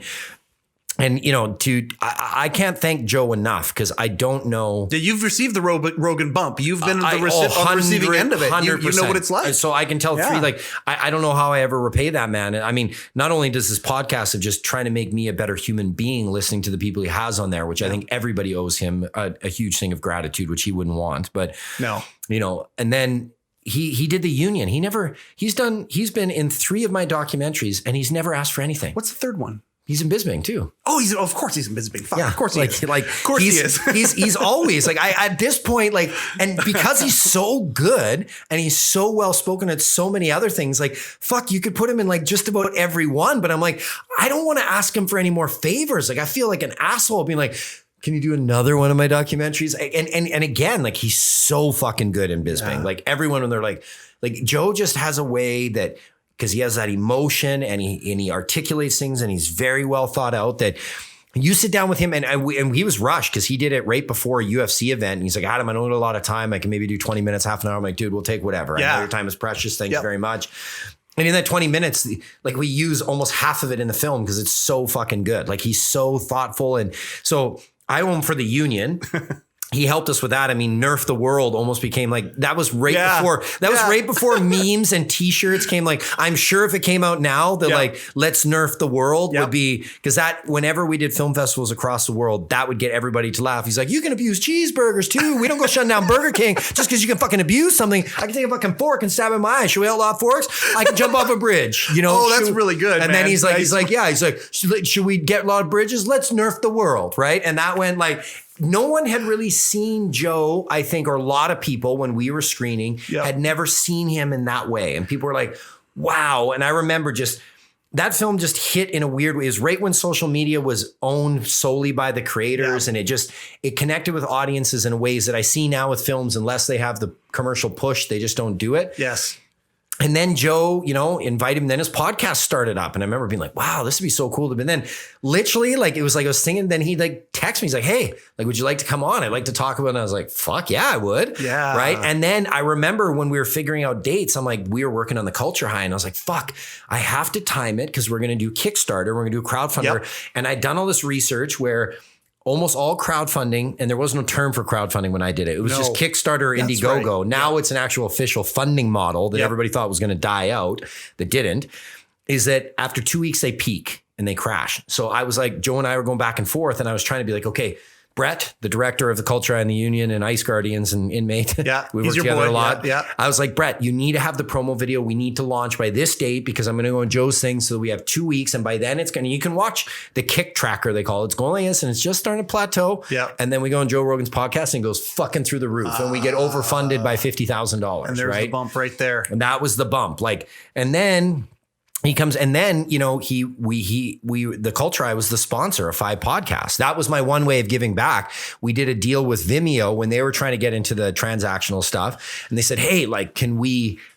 you know, I can't thank Joe enough because I don't know. You've received the Rogan bump. You've been on the 100%, receiving end of it. You know what it's like. So I can tell Yeah. I don't know how I ever repay that man. I mean, not only does this podcast of just trying to make me a better human being, listening to the people he has on there, which I think everybody owes him a huge thing of gratitude, which he wouldn't want. But No. you know, and then he did the Union. He's been in 3 of my documentaries and he's never asked for anything. What's the third one? He's in Bisbing too. Oh, of course he's in Bisbing. Fuck, Yeah, of course he is. of course he is. he's always like at this point, like, and because he's so good and he's so well spoken at so many other things, like, fuck, you could put him in like just about every one. But I'm like, I don't want to ask him for any more favors. Like, I feel like an asshole being like, can you do another one of my documentaries? And again, like he's so fucking good in Bisbing. Yeah. Like everyone when they're like Joe just has a way that, because he has that emotion and he articulates things and he's very well thought out that you sit down with him and he was rushed because he did it right before a UFC event. And he's like, Adam, I don't have a lot of time. I can maybe do 20 minutes, half an hour. I'm like, dude, we'll take whatever. I Yeah. know your time is precious. Thank you Yep. very much. And in that 20 minutes, like we use almost half of it in the film because it's so fucking good. Like he's so thoughtful. And so I owe him for the Union. He helped us with that. I mean, Nerf the World almost became like, that was right Yeah. before, was Yeah. right before memes and t-shirts came. Like, I'm sure if it came out now that Yeah. like, let's Nerf the World Yep. would be, because that whenever we did film festivals across the world, that would get everybody to laugh. He's like, you can abuse cheeseburgers too. We don't go shut down Burger King just because you can fucking abuse something. I can take a fucking fork and stab it in my eye. Should we outlaw forks? I can jump off a bridge, you know? Oh, that's Should- really good, And man. then he's Nice. like, should we get a lot of bridges? Let's Nerf the world, right? And that went like, no one had really seen Joe, I think, or a lot of people when we were screening Yep. had never seen him in that way. And people were like, wow. And I remember just that film just hit in a weird way. It was right when social media was owned solely by the creators. Yeah. And it connected with audiences in ways that I see now with films, unless they have the commercial push, they just don't do it. Yes. And then Joe, you know, invited him. Then his podcast started up. And I remember being like, wow, this would be so cool. But then literally, like, it was like I was singing. Then he like texted me. He's like, hey, like, would you like to come on? I'd like to talk about it. And I was like, fuck yeah, I would. Yeah. Right. And then I remember when we were figuring out dates, I'm like, we were working on the Culture High. And I was like, fuck, I have to time it because we're going to do Kickstarter. We're going to do a crowdfunder. Yep. And I'd done all this research where almost all crowdfunding, and there was no term for crowdfunding when I did it. It was No. just Kickstarter or That's Indiegogo. right. Now it's an actual official funding model that Yep. everybody thought was going to die out, that didn't, is that after 2 weeks they peak and they crash. So I was like, Joe and I were going back and forth and I was trying to be like, okay, Brett, the director of the Culture and the Union and Ice Guardians and Inmate. Yeah. We work together a lot. Yeah. I was like, Brett, you need to have the promo video. We need to launch by this date because I'm going to go on Joe's thing. So we have 2 weeks. And by then you can watch the kick tracker, they call it. It's going like this and it's just starting to plateau. Yeah. And then we go on Joe Rogan's podcast and it goes fucking through the roof. And we get overfunded by $50,000. And there's right? the bump right there. And that was the bump. Like, and then he comes, and then, you know, the Culture Eye was the sponsor of 5 podcasts. That was my one way of giving back. We did a deal with Vimeo when they were trying to get into the transactional stuff. And they said, hey, like,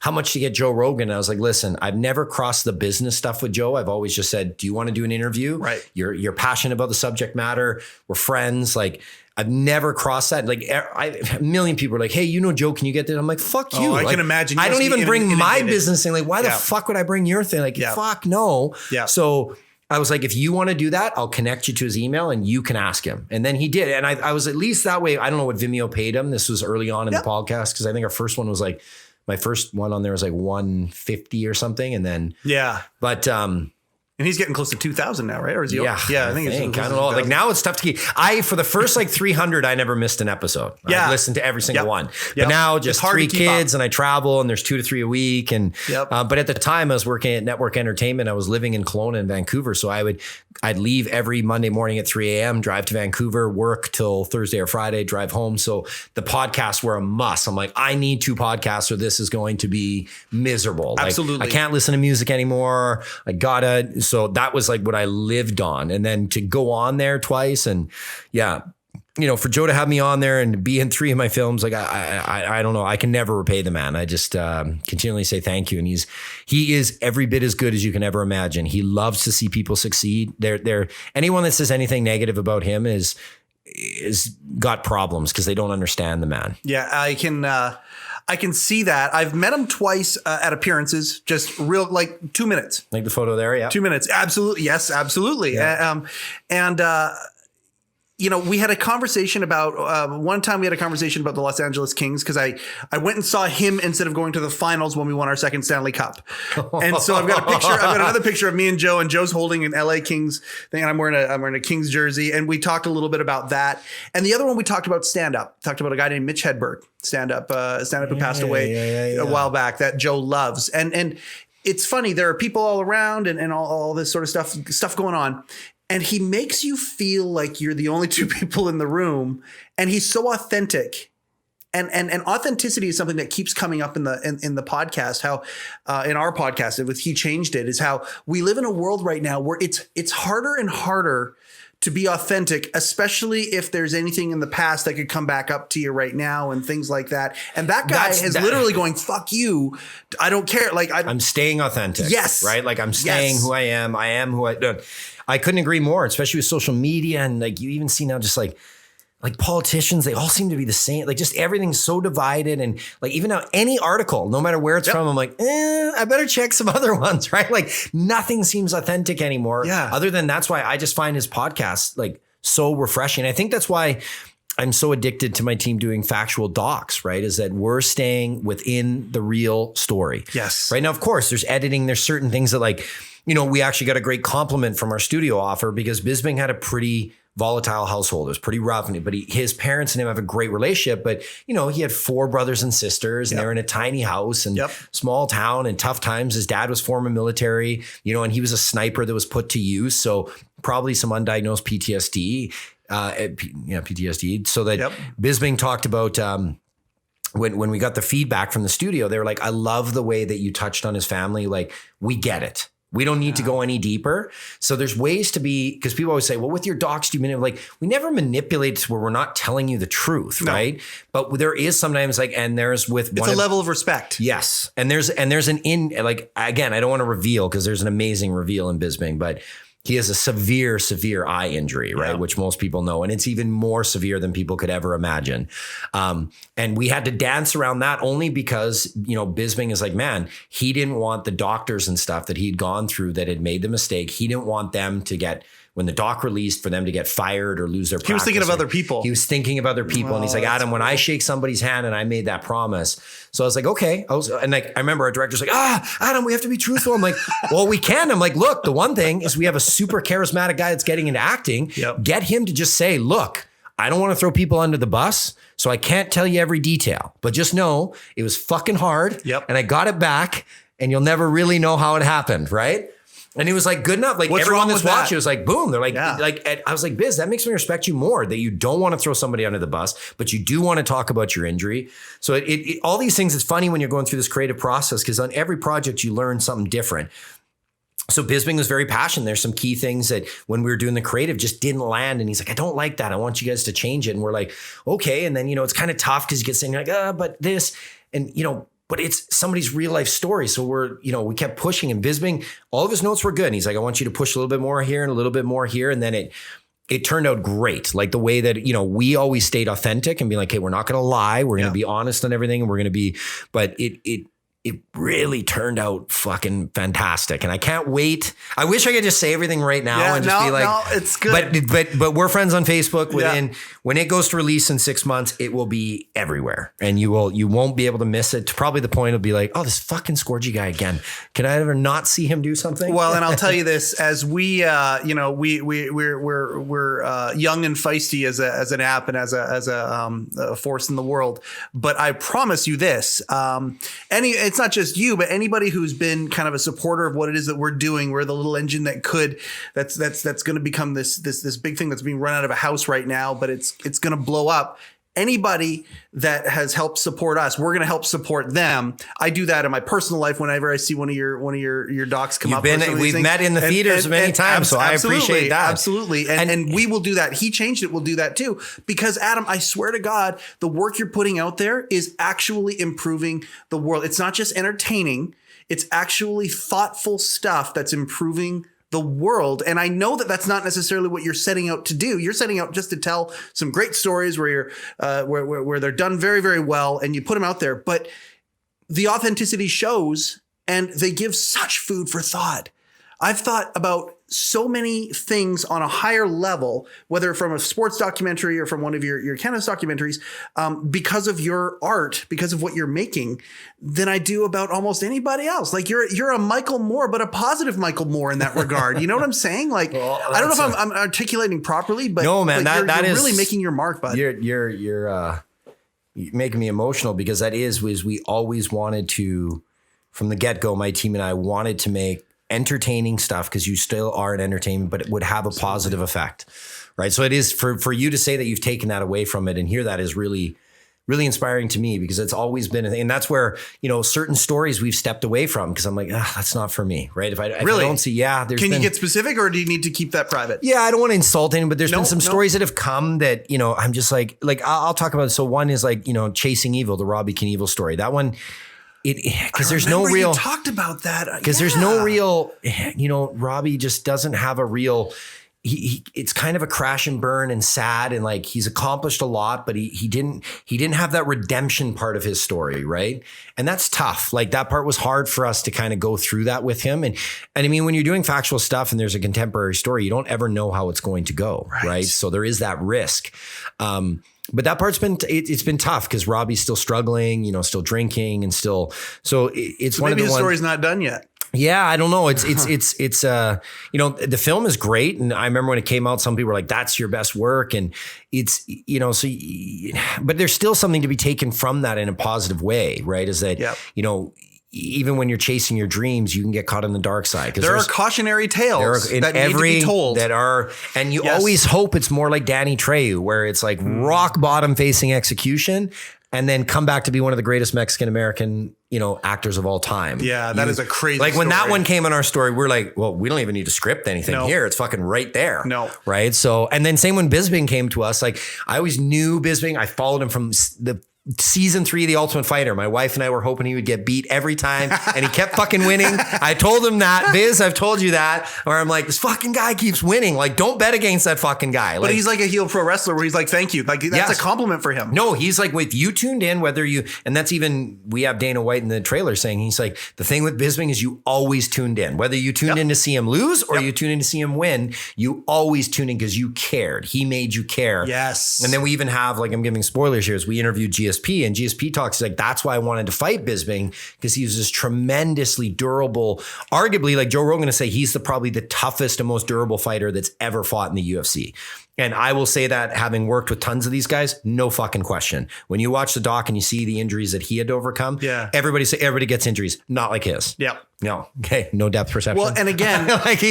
how much to get Joe Rogan? And I was like, listen, I've never crossed the business stuff with Joe. I've always just said, do you want to do an interview? Right. You're passionate about the subject matter. We're friends. Like, I've never crossed that. Like a million people are like, hey, you know, Joe, can you get this? I'm like, fuck you. I like, can imagine. I don't even bring my business thing. Like, why the fuck would I bring your thing? Like, fuck no. Yeah. So I was like, if you want to do that, I'll connect you to his email and you can ask him. And then he did. And I was at least that way. I don't know what Vimeo paid him. This was early on in the podcast. Cause I think our first one was like, my first one on there was like 150 or something. And then, but, and he's getting close to 2,000 now, right? Or is he? Yeah, I think it's I don't know. Like now it's tough to keep. For the first like 300, I never missed an episode. I listened to every single one. But now just 3 kids and I travel and there's 2 to 3 a week. And, but at the time I was working at Network Entertainment. I was living in Kelowna and Vancouver. So I'd leave every Monday morning at 3 a.m., drive to Vancouver, work till Thursday or Friday, drive home. So the podcasts were a must. I'm like, I need 2 podcasts or this is going to be miserable. Absolutely. Like, I can't listen to music anymore. So that was like what I lived on. And then to go on there twice and you know, for Joe to have me on there and be in 3 of my films, like I don't know, I can never repay the man. I just continually say thank you. And he is every bit as good as you can ever imagine. He loves to see people succeed. Anyone that says anything negative about him is got problems because they don't understand the man. Yeah, I can see that. I've met him twice at appearances, just real, like 2 minutes. Like the photo there, yeah. 2 minutes. Absolutely. Yes, absolutely. Yeah. You know, we had a conversation about, one time we had a conversation about the Los Angeles Kings because I went and saw him instead of going to the finals when we won our second Stanley Cup. And so I've got another picture of me and Joe's holding an LA Kings thing. And I'm wearing a Kings jersey. And we talked a little bit about that. And the other one, we talked about stand-up, talked about a guy named Mitch Hedberg, stand-up who passed away a while back that Joe loves. And it's funny, there are people all around and all this sort of stuff going on. And he makes you feel like you're the only 2 people in the room. And he's so authentic. And authenticity is something that keeps coming up in the podcast, how in our podcast with He Changed It, is how we live in a world right now where it's harder and harder to be authentic, especially if there's anything in the past that could come back up to you right now and things like that. And that guy is literally going, fuck you. I don't care. Like I'm staying authentic. Yes. Right. Like I'm staying who I am. I am who I couldn't agree more, especially with social media. And like you even see now just like politicians, they all seem to be the same. Like just everything's so divided. And like even now any article, no matter where it's from, I'm like, I better check some other ones, right? Like nothing seems authentic anymore. Yeah. Other than that's why I just find his podcast like so refreshing. I think that's why I'm so addicted to my team doing factual docs, right? Is that we're staying within the real story. Yes. Right now, of course, there's editing. There's certain things that like, you know, we actually got a great compliment from our studio offer because Bisbing had a pretty volatile household. It was pretty rough, but his parents and him have a great relationship. But you know, he had 4 brothers and sisters, and they're in a tiny house and small town and tough times. His dad was former military, you know, and he was a sniper that was put to use. So probably some undiagnosed PTSD. PTSD. So that Bisbing talked about. When we got the feedback from the studio, they were like, I love the way that you touched on his family. Like, we get it. We don't need to go any deeper. So there's ways to be, because people always say, well, with your docs, do you mean like, we never manipulate to where we're not telling you the truth, right? But there is sometimes like, and there's with it's a level of respect. Yes. And there's like, again, I don't want to reveal because there's an amazing reveal in Bisbing, but he has a severe eye injury, right? Which most people know. And it's even more severe than people could ever imagine. And we had to dance around that only because, you know, Bisbing is like, man, he didn't want the doctors and stuff that he'd gone through that had made the mistake. He didn't want them to get, when the doc released, for them to get fired or lose their practice. He was thinking of other people. He was thinking of other people. And he's like, Adam, when I shake somebody's hand and I made that promise. So I was like, okay. And like, I remember our director's like, Adam, we have to be truthful. I'm like, well, we can. I'm like, look, the one thing is we have a super charismatic guy that's getting into acting. Get him to just say, look, I don't want to throw people under the bus, so I can't tell you every detail, but just know it was fucking hard. Yep. And I got it back, and you'll never really know how it happened, right? And he was like, good enough. Like, what's everyone wrong that's with watching that? was like, boom. They're like, Yeah. I was like, Biz, that makes me respect you more, that you don't want to throw somebody under the bus, but you do want to talk about your injury. So it all these things, it's funny when you're going through this creative process, because on every project you learn something different. So Bisping was very passionate. There's some key things that when we were doing the creative just didn't land. And he's like, I don't like that. I want you guys to change it. And we're like, okay. And then, it's kind of tough because you get saying like, but this, and, but it's somebody's real life story. So we kept pushing, and Bisping, all of his notes were good. And he's like, I want you to push a little bit more here and a little bit more here. And then it turned out great. Like the way that, we always stayed authentic and be like, hey, we're not going to lie. We're going to be honest on everything. And we're going to but it really turned out fucking fantastic. And I can't wait. I wish I could just say everything right now and just be like, no, it's good. But we're friends on Facebook. When it goes to release in 6 months, it will be everywhere, and you won't be able to miss it. Probably the point will be like, oh, this fucking Scorgie guy again. Can I ever not see him do something? Well, and I'll tell you this, as we're young and feisty as an app and as a force in the world. But I promise you this, it's not just you, but anybody who's been kind of a supporter of what it is that we're doing. We're the little engine that's going to become this big thing that's being run out of a house right now, but it's going to blow up. Anybody that has helped support us, we're going to help support them. I do that in my personal life whenever I see one of your docs come up. We've met in the theaters many times, so I appreciate that. Absolutely. And we will do that. He Changed It will do that too. Because Adam, I swear to God, the work you're putting out there is actually improving the world. It's not just entertaining. It's actually thoughtful stuff that's improving the world. And I know that that's not necessarily what you're setting out to do. You're setting out just to tell some great stories where you're where they're done very, very well, and you put them out there. But the authenticity shows, and they give such food for thought. I've thought about so many things on a higher level, whether from a sports documentary or from one of your cannabis documentaries, because of your art, because of what you're making, than I do about almost anybody else. Like you're a Michael Moore, but a positive Michael Moore in that regard. You know what I'm saying? Like, well, I don't know if I'm articulating properly, but no, man, you're is really making your mark, bud. You're making me emotional, because was we always wanted to, from the get-go, my team and I wanted to make entertaining stuff, because you still are an entertainment, but it would have a positive effect, right? So it is for you to say that you've taken that away from it and hear that is really, really inspiring to me, because it's always been a thing. And that's where, certain stories we've stepped away from, because I'm like, that's not for me, right? If I don't see, can you get specific, or do you need to keep that private? Yeah, I don't want to insult anyone, but there's been some stories that have come that, I'm just like I'll talk about it. So one is like, Chasing Evil, the Robbie Knievel story. That one, because there's no real, you talked about that, because there's no real, Robbie just doesn't have a real, it's kind of a crash and burn and sad, and like he's accomplished a lot, but he didn't have that redemption part of his story, right? And that's tough. Like that part was hard for us to kind of go through that with him. And I mean, when you're doing factual stuff and there's a contemporary story, you don't ever know how it's going to go, right? So there is that risk. But that part's been it's been tough, because Robbie's still struggling, still drinking, and still. So it's one of the maybe the story's not done yet. Yeah, I don't know. It's the film is great, and I remember when it came out, some people were like, "That's your best work," and it's but there's still something to be taken from that in a positive way, right? Is that even when you're chasing your dreams, you can get caught in the dark side. There are cautionary tales that need to be told. And you always hope it's more like Danny Trejo, where it's like rock bottom facing execution, and then come back to be one of the greatest Mexican-American, actors of all time. Yeah, that is a crazy Like when story. that one came on our story, we're like, well, we don't even need to script anything here. It's fucking right there. No. Right? So, and then same when Bisping came to us, like I always knew Bisping. I followed him from the season 3 of The Ultimate Fighter. My wife and I were hoping he would get beat every time, and he kept fucking winning. I told him that, Biz, I've told you that, or I'm like, this fucking guy keeps winning. Like, don't bet against that fucking guy. But he's like a heel pro wrestler where he's like, thank you. Like, that's a compliment for him. No, he's like, if you tuned in, and that's even, we have Dana White in the trailer saying, he's like, the thing with Bisping is you always tuned in. Whether you tuned in to see him lose or you tuned in to see him win, you always tuned in because you cared. He made you care. Yes. And then we even have, like, I'm giving spoilers here, is we interviewed GSP, and GSP talks like, that's why I wanted to fight Bisping, because he was this tremendously durable, arguably, like Joe Rogan to say, he's probably the toughest and most durable fighter that's ever fought in the UFC. And I will say that having worked with tons of these guys, no fucking question. When you watch the doc and you see the injuries that he had to overcome, everybody gets injuries, not like his. Yeah. No. Okay. No depth perception. Well, and again, like but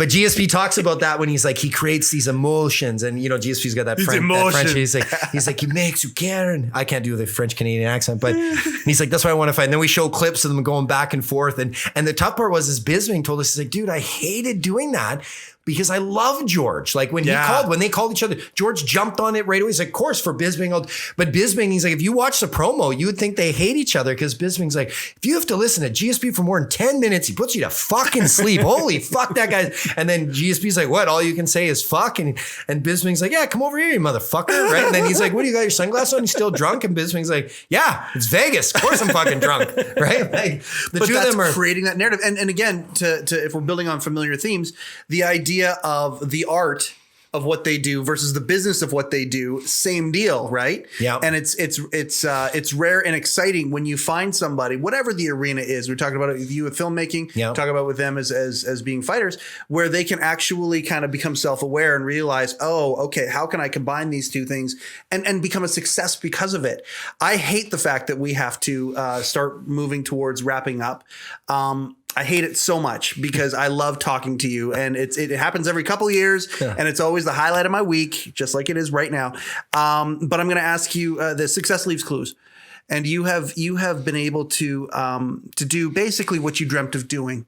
GSP talks about that when he's like, he creates these emotions, and GSP's got that French. He's like, he makes you care. And I can't do the French Canadian accent, but he's like, that's what I want to find. And then we show clips of them going back and forth. And the tough part was, Bisbing told us, he's like, dude, I hated doing that, because I love George. Like when they called each other, George jumped on it right away. He's like, of course, for Bisbing. But Bisbing, he's like, if you watch the promo, you would think they hate each other, because Bisbing's like, if you have to listen to GSP for more than 10 minutes, he puts you to fucking sleep. Holy fuck, that guy. And then GSP's like, what? All you can say is fuck. And Bisbing's like, yeah, come over here, you motherfucker. Right? And then he's like, what, do you got your sunglasses on? You still drunk? And Bisbing's like, yeah, it's Vegas. Of course I'm fucking drunk. Right? Like but two of them are creating that narrative. And again, to if we're building on familiar themes, the idea of the art of what they do versus the business of what they do, same deal, right? Yeah. And it's rare and exciting when you find somebody, whatever the arena is. We're talking about it with you with filmmaking, talk about with them as being fighters, where they can actually kind of become self-aware and realize, oh, okay, how can I combine these two things and become a success because of it? I hate the fact that we have to start moving towards wrapping up. I hate it so much, because I love talking to you, and it happens every couple of years, and it's always the highlight of my week, just like it is right now. But I'm going to ask you, the success leaves clues, and you have been able to do basically what you dreamt of doing,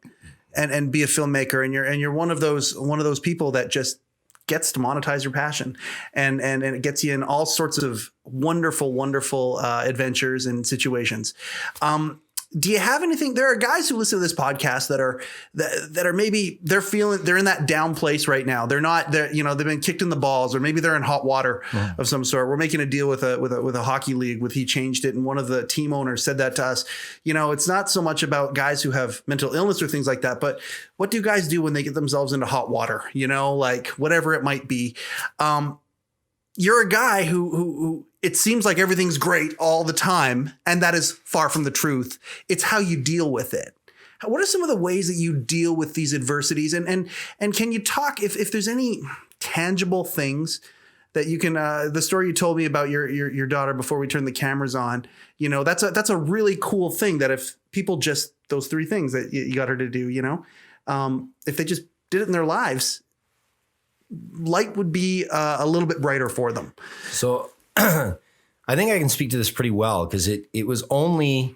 and be a filmmaker, and you're one of those people that just gets to monetize your passion, and it gets you in all sorts of wonderful adventures and situations. Do you have anything? There are guys who listen to this podcast that are maybe they're in that down place right now. They've been kicked in the balls, or maybe they're in hot water of some sort. We're making a deal with a hockey league with He Changed It, and one of the team owners said that to us. It's not so much about guys who have mental illness or things like that, but what do guys do when they get themselves into hot water? Like whatever it might be. You're a guy who it seems like everything's great all the time, and that is far from the truth. It's how you deal with it. What are some of the ways that you deal with these adversities? And can you talk if there's any tangible things that you can, the story you told me about your daughter before we turned the cameras on, that's a really cool thing, that if people just, those three things that you got her to do, if they just did it in their lives, light would be a little bit brighter for them. So I think I can speak to this pretty well, because it was only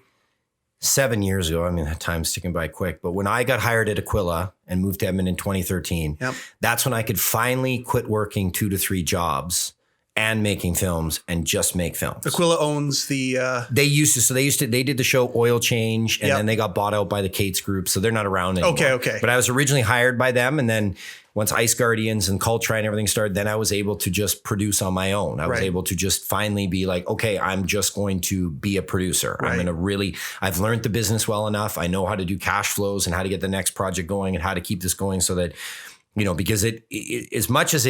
7 years ago. I mean, that time's ticking by quick. But when I got hired at Aquila and moved to Edmonton in 2013, that's when I could finally quit working 2 to 3 jobs and making films and just make films. Aquila owns the... They did the show Oil Change, and then they got bought out by the Cates Group, so they're not around anymore. Okay. But I was originally hired by them, and then once Ice Guardians and Culture and everything started, then I was able to just produce on my own. I was able to just finally be like, okay, I'm just going to be a producer. Right. I've learned the business well enough. I know how to do cash flows and how to get the next project going and how to keep this going, so that, because it as much as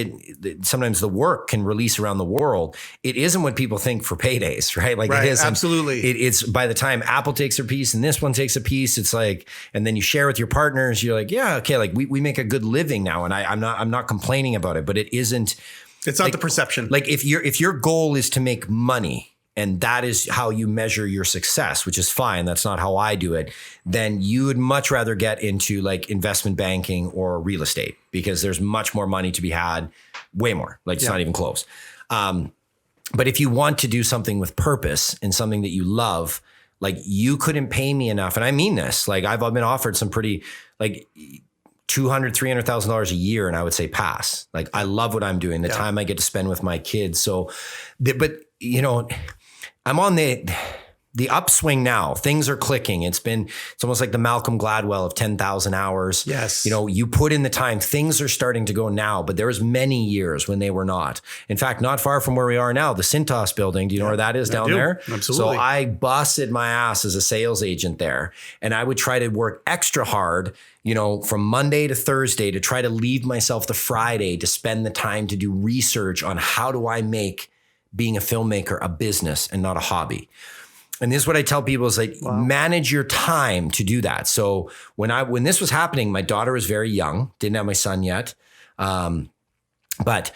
sometimes the work can release around the world, it isn't what people think for paydays, right? Like it is absolutely. It's by the time Apple takes their piece and this one takes a piece, it's like, and then you share with your partners, you're like, yeah, okay, like we make a good living now, and I'm not complaining about it, but it isn't. It's not the perception. Like if your goal is to make money, and that is how you measure your success, which is fine, that's not how I do it, then you would much rather get into like investment banking or real estate, because there's much more money to be had, way more, like it's not even close. But if you want to do something with purpose and something that you love, like you couldn't pay me enough. And I mean this, like I've been offered some pretty like $200,000, $300,000 a year, and I would say pass. Like I love what I'm doing, the time I get to spend with my kids. So, but I'm on the upswing now. Things are clicking. It's almost like the Malcolm Gladwell of 10,000 hours. Yes. You put in the time, things are starting to go now, but there was many years when they were not. In fact, not far from where we are now, the Cintas building. Do you know where that is down there? Absolutely. So I busted my ass as a sales agent there, and I would try to work extra hard, from Monday to Thursday, to try to leave myself the Friday to spend the time to do research on how do I make being a filmmaker a business and not a hobby. And this is what I tell people is like, manage your time to do that. So when this was happening, my daughter was very young, didn't have my son yet. But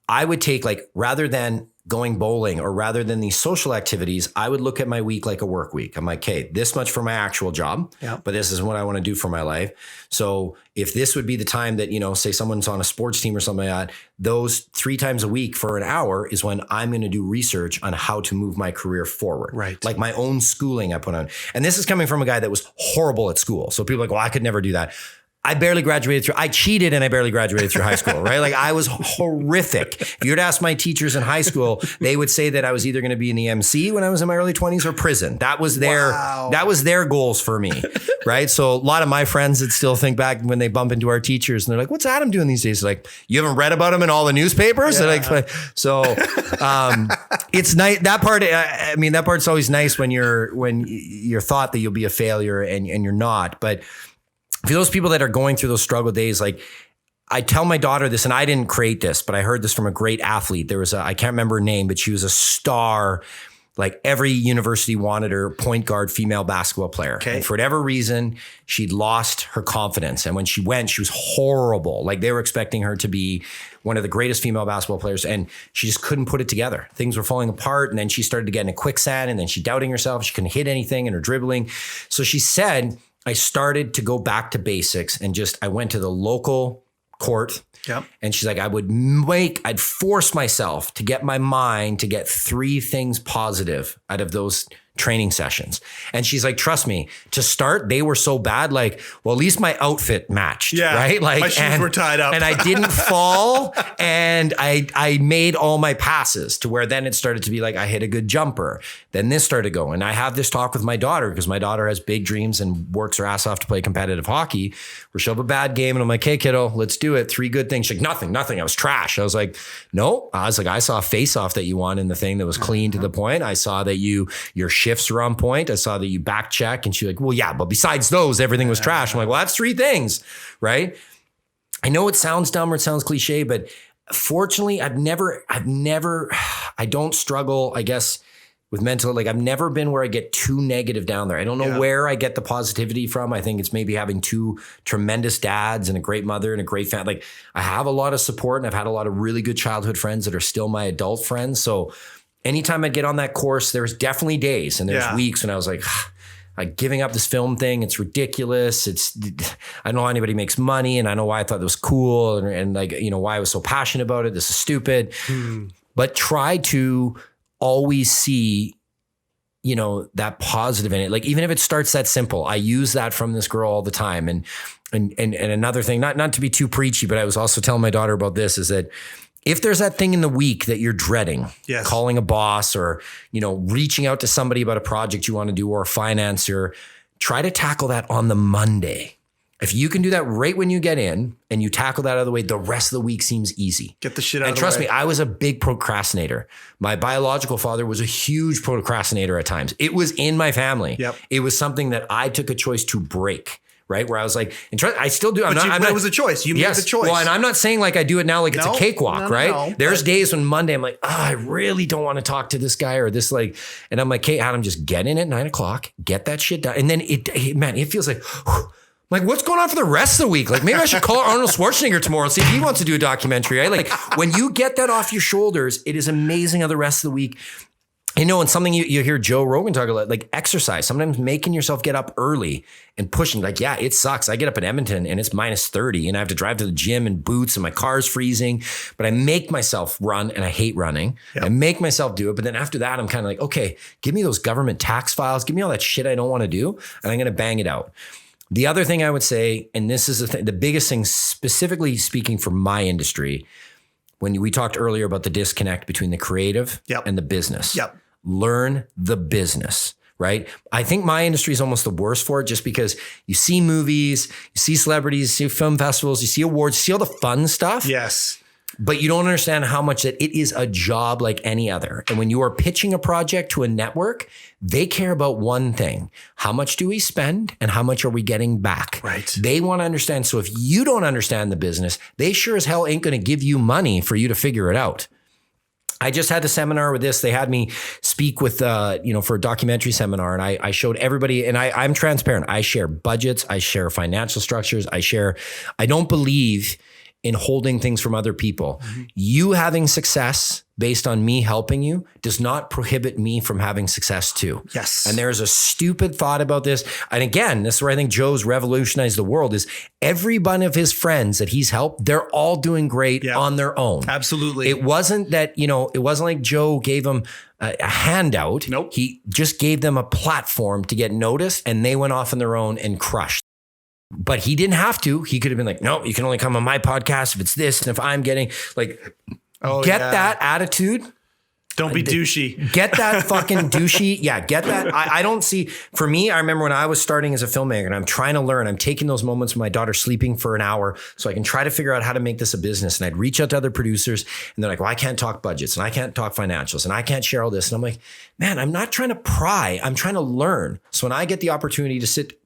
I would take like, rather than going bowling or rather than these social activities, I would look at my week like a work week. I'm like, okay, this much for my actual job, but this is what I want to do for my life. So if this would be the time that, say someone's on a sports team or something like that, those 3 times a week for an hour is when I'm going to do research on how to move my career forward. Right. Like my own schooling I put on. And this is coming from a guy that was horrible at school. So people are like, well, I could never do that. I barely graduated I cheated and I barely graduated through high school, right? Like I was horrific. If you were to ask my teachers in high school, they would say that I was either going to be in the MC when I was in my early 20s or prison. That was their goals for me, right? So a lot of my friends that still think back when they bump into our teachers and they're like, what's Adam doing these days? Like, you haven't read about him in all the newspapers? Yeah. It's nice. That part, that part's always nice when you're thought that you'll be a failure and you're not. But for those people that are going through those struggle days, like I tell my daughter this, and I didn't create this, but I heard this from a great athlete. There was I can't remember her name, but she was a star. Like every university wanted her, point guard, female basketball player. Okay. And for whatever reason, she'd lost her confidence. And when she went, she was horrible. Like they were expecting her to be one of the greatest female basketball players. And she just couldn't put it together. Things were falling apart. And then she started to get in a quicksand, and then she doubting herself. She couldn't hit anything in her dribbling. So she said, I started to go back to basics and I went to the local court. Yep. And she's like, I'd force myself to get my mind to get 3 things positive out of those training sessions. And she's like, trust me, to start, they were so bad. Like, well, at least my outfit matched, right? Like my shoes were tied up and I didn't fall. And I made all my passes to where then it started to be like, I hit a good jumper. Then this started going. I have this talk with my daughter because my daughter has big dreams and works her ass off to play competitive hockey. We'll show up a bad game and I'm like, hey kiddo, let's do it. 3 good things. She's like, nothing. I was trash. I was like, no. I was like, I saw a face off that you won in the thing that was clean to the point. I saw that your shifts were on point. I saw that you back check. And she's like, well, yeah, but besides those, everything was trash. I'm like, well, that's 3 things, right? I know it sounds dumb or it sounds cliche, but fortunately, I don't struggle, I guess, with mental, like I've never been where I get too negative down there. I don't know where I get the positivity from. I think it's maybe having 2 tremendous dads and a great mother and a great family. Like I have a lot of support and I've had a lot of really good childhood friends that are still my adult friends. So anytime I get on that course, there's definitely days and there's weeks when I was like giving up this film thing. It's ridiculous. I don't know how anybody makes money, and I know why I thought it was cool and like, why I was so passionate about it. This is stupid. But try to always see, that positive in it. Like, even if it starts that simple, I use that from this girl all the time. And another thing, not to be too preachy, but I was also telling my daughter about this, is that if there's that thing in the week that you're dreading, calling a boss or, reaching out to somebody about a project you want to do or a financer, try to tackle that on the Monday. If you can do that right when you get in and you tackle that out of the way, the rest of the week seems easy. Get the shit out of the way. And trust me, I was a big procrastinator. My biological father was a huge procrastinator at times. It was in my family. Yep. It was something that I took a choice to break. Right. Where I was like, I still do. But it was a choice. You made the choice. Well, and I'm not saying like I do it now, like it's a cakewalk, right? No, there's days when Monday I'm like, I really don't want to talk to this guy or this, like, and I'm like, hey, Adam, just get in at 9:00, get that shit done. And then it feels like, like, what's going on for the rest of the week? Like, maybe I should call Arnold Schwarzenegger tomorrow and see if he wants to do a documentary, right? Like, when you get that off your shoulders, it is amazing how the rest of the week. And something you hear Joe Rogan talk about, like exercise, sometimes making yourself get up early and pushing. Like, yeah, it sucks. I get up in Edmonton and it's -30 and I have to drive to the gym in boots and my car's freezing, but I make myself run, and I hate running. Yep. I make myself do it. But then after that, I'm kind of like, okay, give me those government tax files. Give me all that shit I don't want to do. And I'm going to bang it out. The other thing I would say, and this is the biggest thing, specifically speaking for my industry, when we talked earlier about the disconnect between the creative and the business. Yep. Learn the business, right? I think my industry is almost the worst for it, just because you see movies, you see celebrities, you see film festivals, you see awards, you see all the fun stuff. Yes. But you don't understand how much that it is a job like any other. And when you are pitching a project to a network, they care about one thing. How much do we spend and how much are we getting back? Right. They want to understand. So if you don't understand the business, they sure as hell ain't going to give you money for you to figure it out. I just had a seminar with this. They had me speak with, for a documentary seminar, and I showed everybody, and I'm transparent. I share budgets. I share financial structures. I don't believe in holding things from other people. You having success based on me helping you does not prohibit me from having success too. Yes. And there's a stupid thought about this. And again, this is where I think Joe's revolutionized the world is every one of his friends that he's helped, they're all doing great on their own. Absolutely. It wasn't that, it wasn't like Joe gave them a handout. Nope. He just gave them a platform to get noticed and they went off on their own and crushed. But he didn't have to. He could have been like, no, you can only come on my podcast if it's this. And if I'm getting that attitude. Don't be douchey. Get that fucking douchey. Yeah, get that. I don't see, for me, I remember when I was starting as a filmmaker and I'm trying to learn, I'm taking those moments when my daughter's sleeping for an hour so I can try to figure out how to make this a business. And I'd reach out to other producers and they're like, well, I can't talk budgets and I can't talk financials and I can't share all this. And I'm like, man, I'm not trying to pry. I'm trying to learn. So when I get the opportunity to sit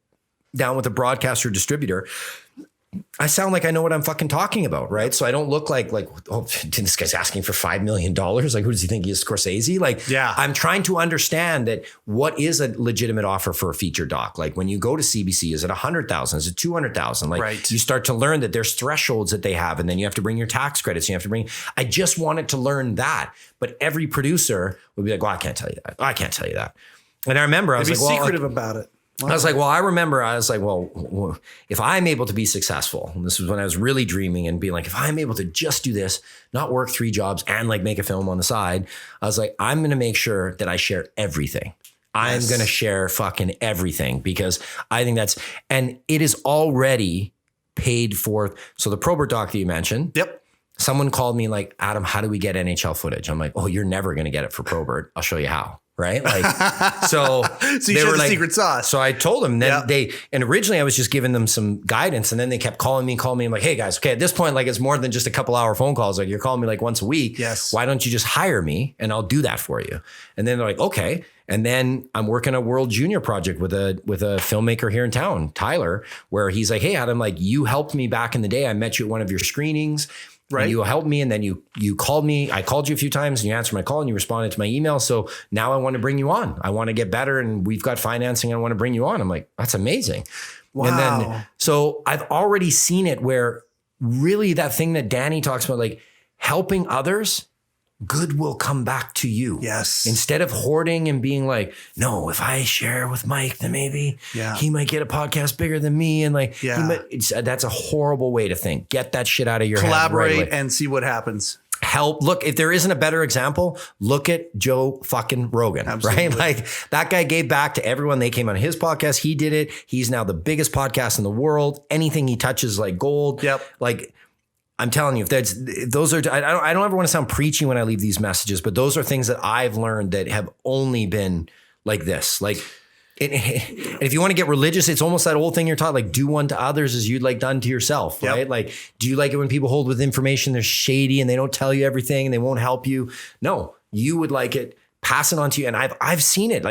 down with a broadcaster distributor, I sound like I know what I'm fucking talking about, right? So I don't look like, oh, this guy's asking for $5 million. Like, who does he think he is, Scorsese? I'm trying to understand that what is a legitimate offer for a feature doc? Like when you go to CBC, is it 100,000? Is it 200,000? You start to learn that there's thresholds that they have, and then you have to bring your tax credits. I just wanted to learn that. But every producer would be like, well, I can't tell you that. I can't tell you that. And I remember I was like, well, secretive about it. Wow. I was like, well, if I'm able to be successful, and this was when I was really dreaming and being like, if I'm able to just do this, not work 3 jobs and make a film on the side, I was like, I'm going to make sure that I share everything. I'm going to share fucking everything because I think and it is already paid for. So the Probert doc that you mentioned. Yep. Someone called me like, Adam, how do we get NHL footage? I'm like, oh, you're never going to get it for Probert. I'll show you how. Right. So you showed the secret sauce. So I told them and originally I was just giving them some guidance and then they kept calling me. I'm like, hey guys, okay, at this point, it's more than just a couple hour phone calls. Like you're calling me once a week. Yes. Why don't you just hire me and I'll do that for you? And then they're like, okay. And then I'm working a World Junior project with a filmmaker here in town, Tyler, where he's like, hey Adam, you helped me back in the day. I met you at one of your screenings. Right. And you helped me and then you called me. I called you a few times and you answered my call and you responded to my email. So now I want to bring you on. I want to get better and we've got financing. I want to bring you on. I'm like, that's amazing. Wow. And then, so I've already seen it where really that thing that Danny talks about, helping others, good will come back to you. Yes. Instead of hoarding and being like, no, if I share with Mike, then maybe he might get a podcast bigger than me. And that's a horrible way to think. Get that shit out of your head. Collaborate and see what happens. Help. Look, if there isn't a better example, look at Joe fucking Rogan, Absolutely. Right? That guy gave back to everyone. They came on his podcast. He did it. He's now the biggest podcast in the world. Anything he touches like gold. Yep. I'm telling you, those are, I don't ever want to sound preachy when I leave these messages, but those are things that I've learned that have only been like this. If you want to get religious, it's almost that old thing you're taught, do unto others as you'd done to yourself, right? Do you like it when people hold with information, they're shady and they don't tell you everything and they won't help you? No, you would like it. Pass it on to you. And I've seen it.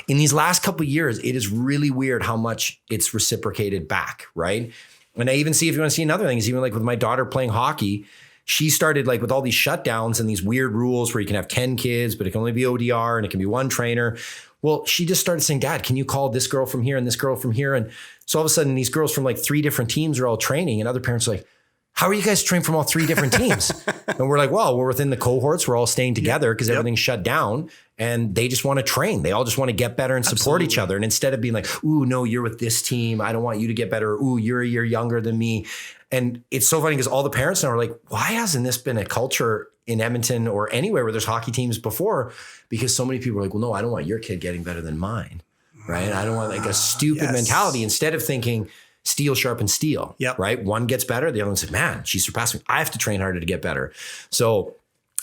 In these last couple of years, it is really weird how much it's reciprocated back, right? And I even see, if you want to see another thing, is even with my daughter playing hockey, she started with all these shutdowns and these weird rules where you can have 10 kids, but it can only be ODR and it can be one trainer. Well, she just started saying, Dad, can you call this girl from here and this girl from here? And so all of a sudden these girls from 3 different teams are all training and other parents are like, how are you guys trained from all 3 different teams? And we're like, well, we're within the cohorts. We're all staying together because everything's shut down and they just want to train. They all just want to get better and support each other. And instead of being like, ooh, no, you're with this team. I don't want you to get better. Ooh, you're a year younger than me. And it's so funny because all the parents now are like, why hasn't this been a culture in Edmonton or anywhere where there's hockey teams before? Because so many people are like, well, no, I don't want your kid getting better than mine. Right. I don't want a stupid mentality instead of thinking, steel sharpens steel, right? One gets better. The other one said, man, she surpassed me. I have to train harder to get better. So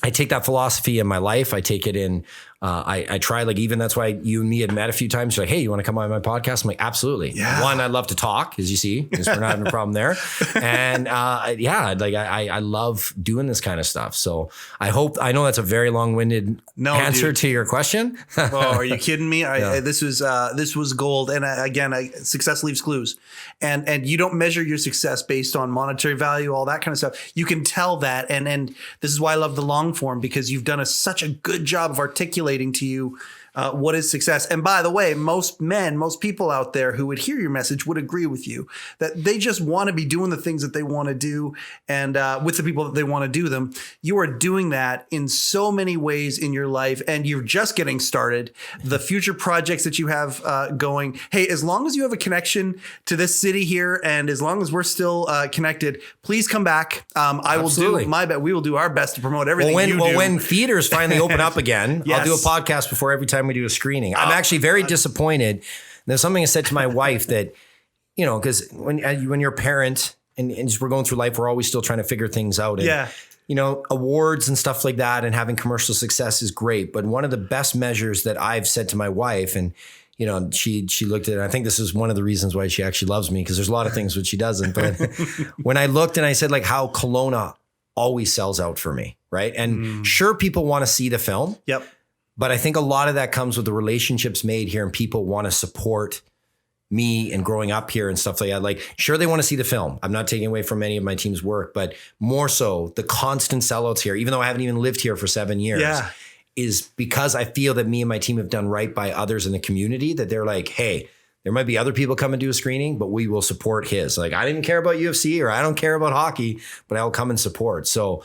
I take that philosophy in my life. I take it in, I try, even that's why you and me had met a few times. You're like, hey, you want to come on my podcast? I'm like, absolutely. Yeah. One, I love to talk, as you see, because we're not having a problem there. And I love doing this kind of stuff. So I know that's a very long-winded answer to your question. Oh, are you kidding me? This was gold. And again, success leaves clues. And you don't measure your success based on monetary value, all that kind of stuff. You can tell that. And this is why I love the long form, because you've done such a good job of articulating to you what is success. And by the way, most people out there who would hear your message would agree with you that they just want to be doing the things that they want to do and with the people that they want to do them. You are doing that in so many ways in your life, and you're just getting started. The future projects that you have going. Hey, as long as you have a connection to this city here, and as long as we're still connected, please come back. I will do my best. We will do our best to promote everything you do. When theaters finally open up again, I'll do a podcast before every time we do a screening. I'm actually very disappointed. There's something I said to my wife that, because when you're a parent and we're going through life, we're always still trying to figure things out. And, awards and stuff like that and having commercial success is great. But one of the best measures that I've said to my wife, and she looked at it. I think this is one of the reasons why she actually loves me, because there's a lot of things which she doesn't. But when I looked and I said, like, how Kelowna always sells out for me, right? And sure, people want to see the film. Yep. But I think a lot of that comes with the relationships made here, and people want to support me and growing up here and stuff like that. Like, sure, they want to see the film. I'm not taking away from any of my team's work, but more so the constant sellouts here, even though I haven't even lived here for 7 years, is because I feel that me and my team have done right by others in the community, that they're like, hey, there might be other people come and do a screening, but we will support his. Like, I didn't care about UFC or I don't care about hockey, but I'll come and support. So,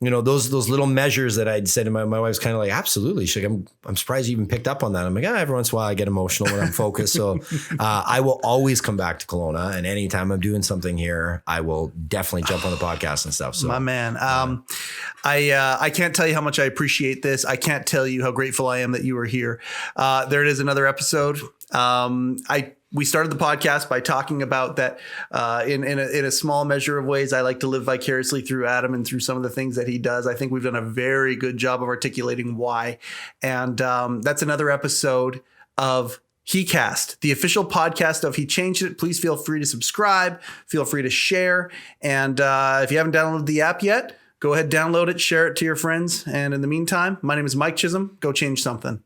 those little measures that I'd said to my wife's kind of like, absolutely. She's like, I'm surprised you even picked up on that. I'm like, every once in a while I get emotional when I'm focused. So I will always come back to Kelowna, and anytime I'm doing something here, I will definitely jump on the podcast and stuff. So my man, I can't tell you how much I appreciate this. I can't tell you how grateful I am that you are here. There it is, another episode. We started the podcast by talking about that in a small measure of ways. I like to live vicariously through Adam and through some of the things that he does. I think we've done a very good job of articulating why. And that's another episode of heCast, the official podcast of He Changed It. Please feel free to subscribe. Feel free to share. And if you haven't downloaded the app yet, go ahead, download it, share it to your friends. And in the meantime, my name is Mike Chisholm. Go change something.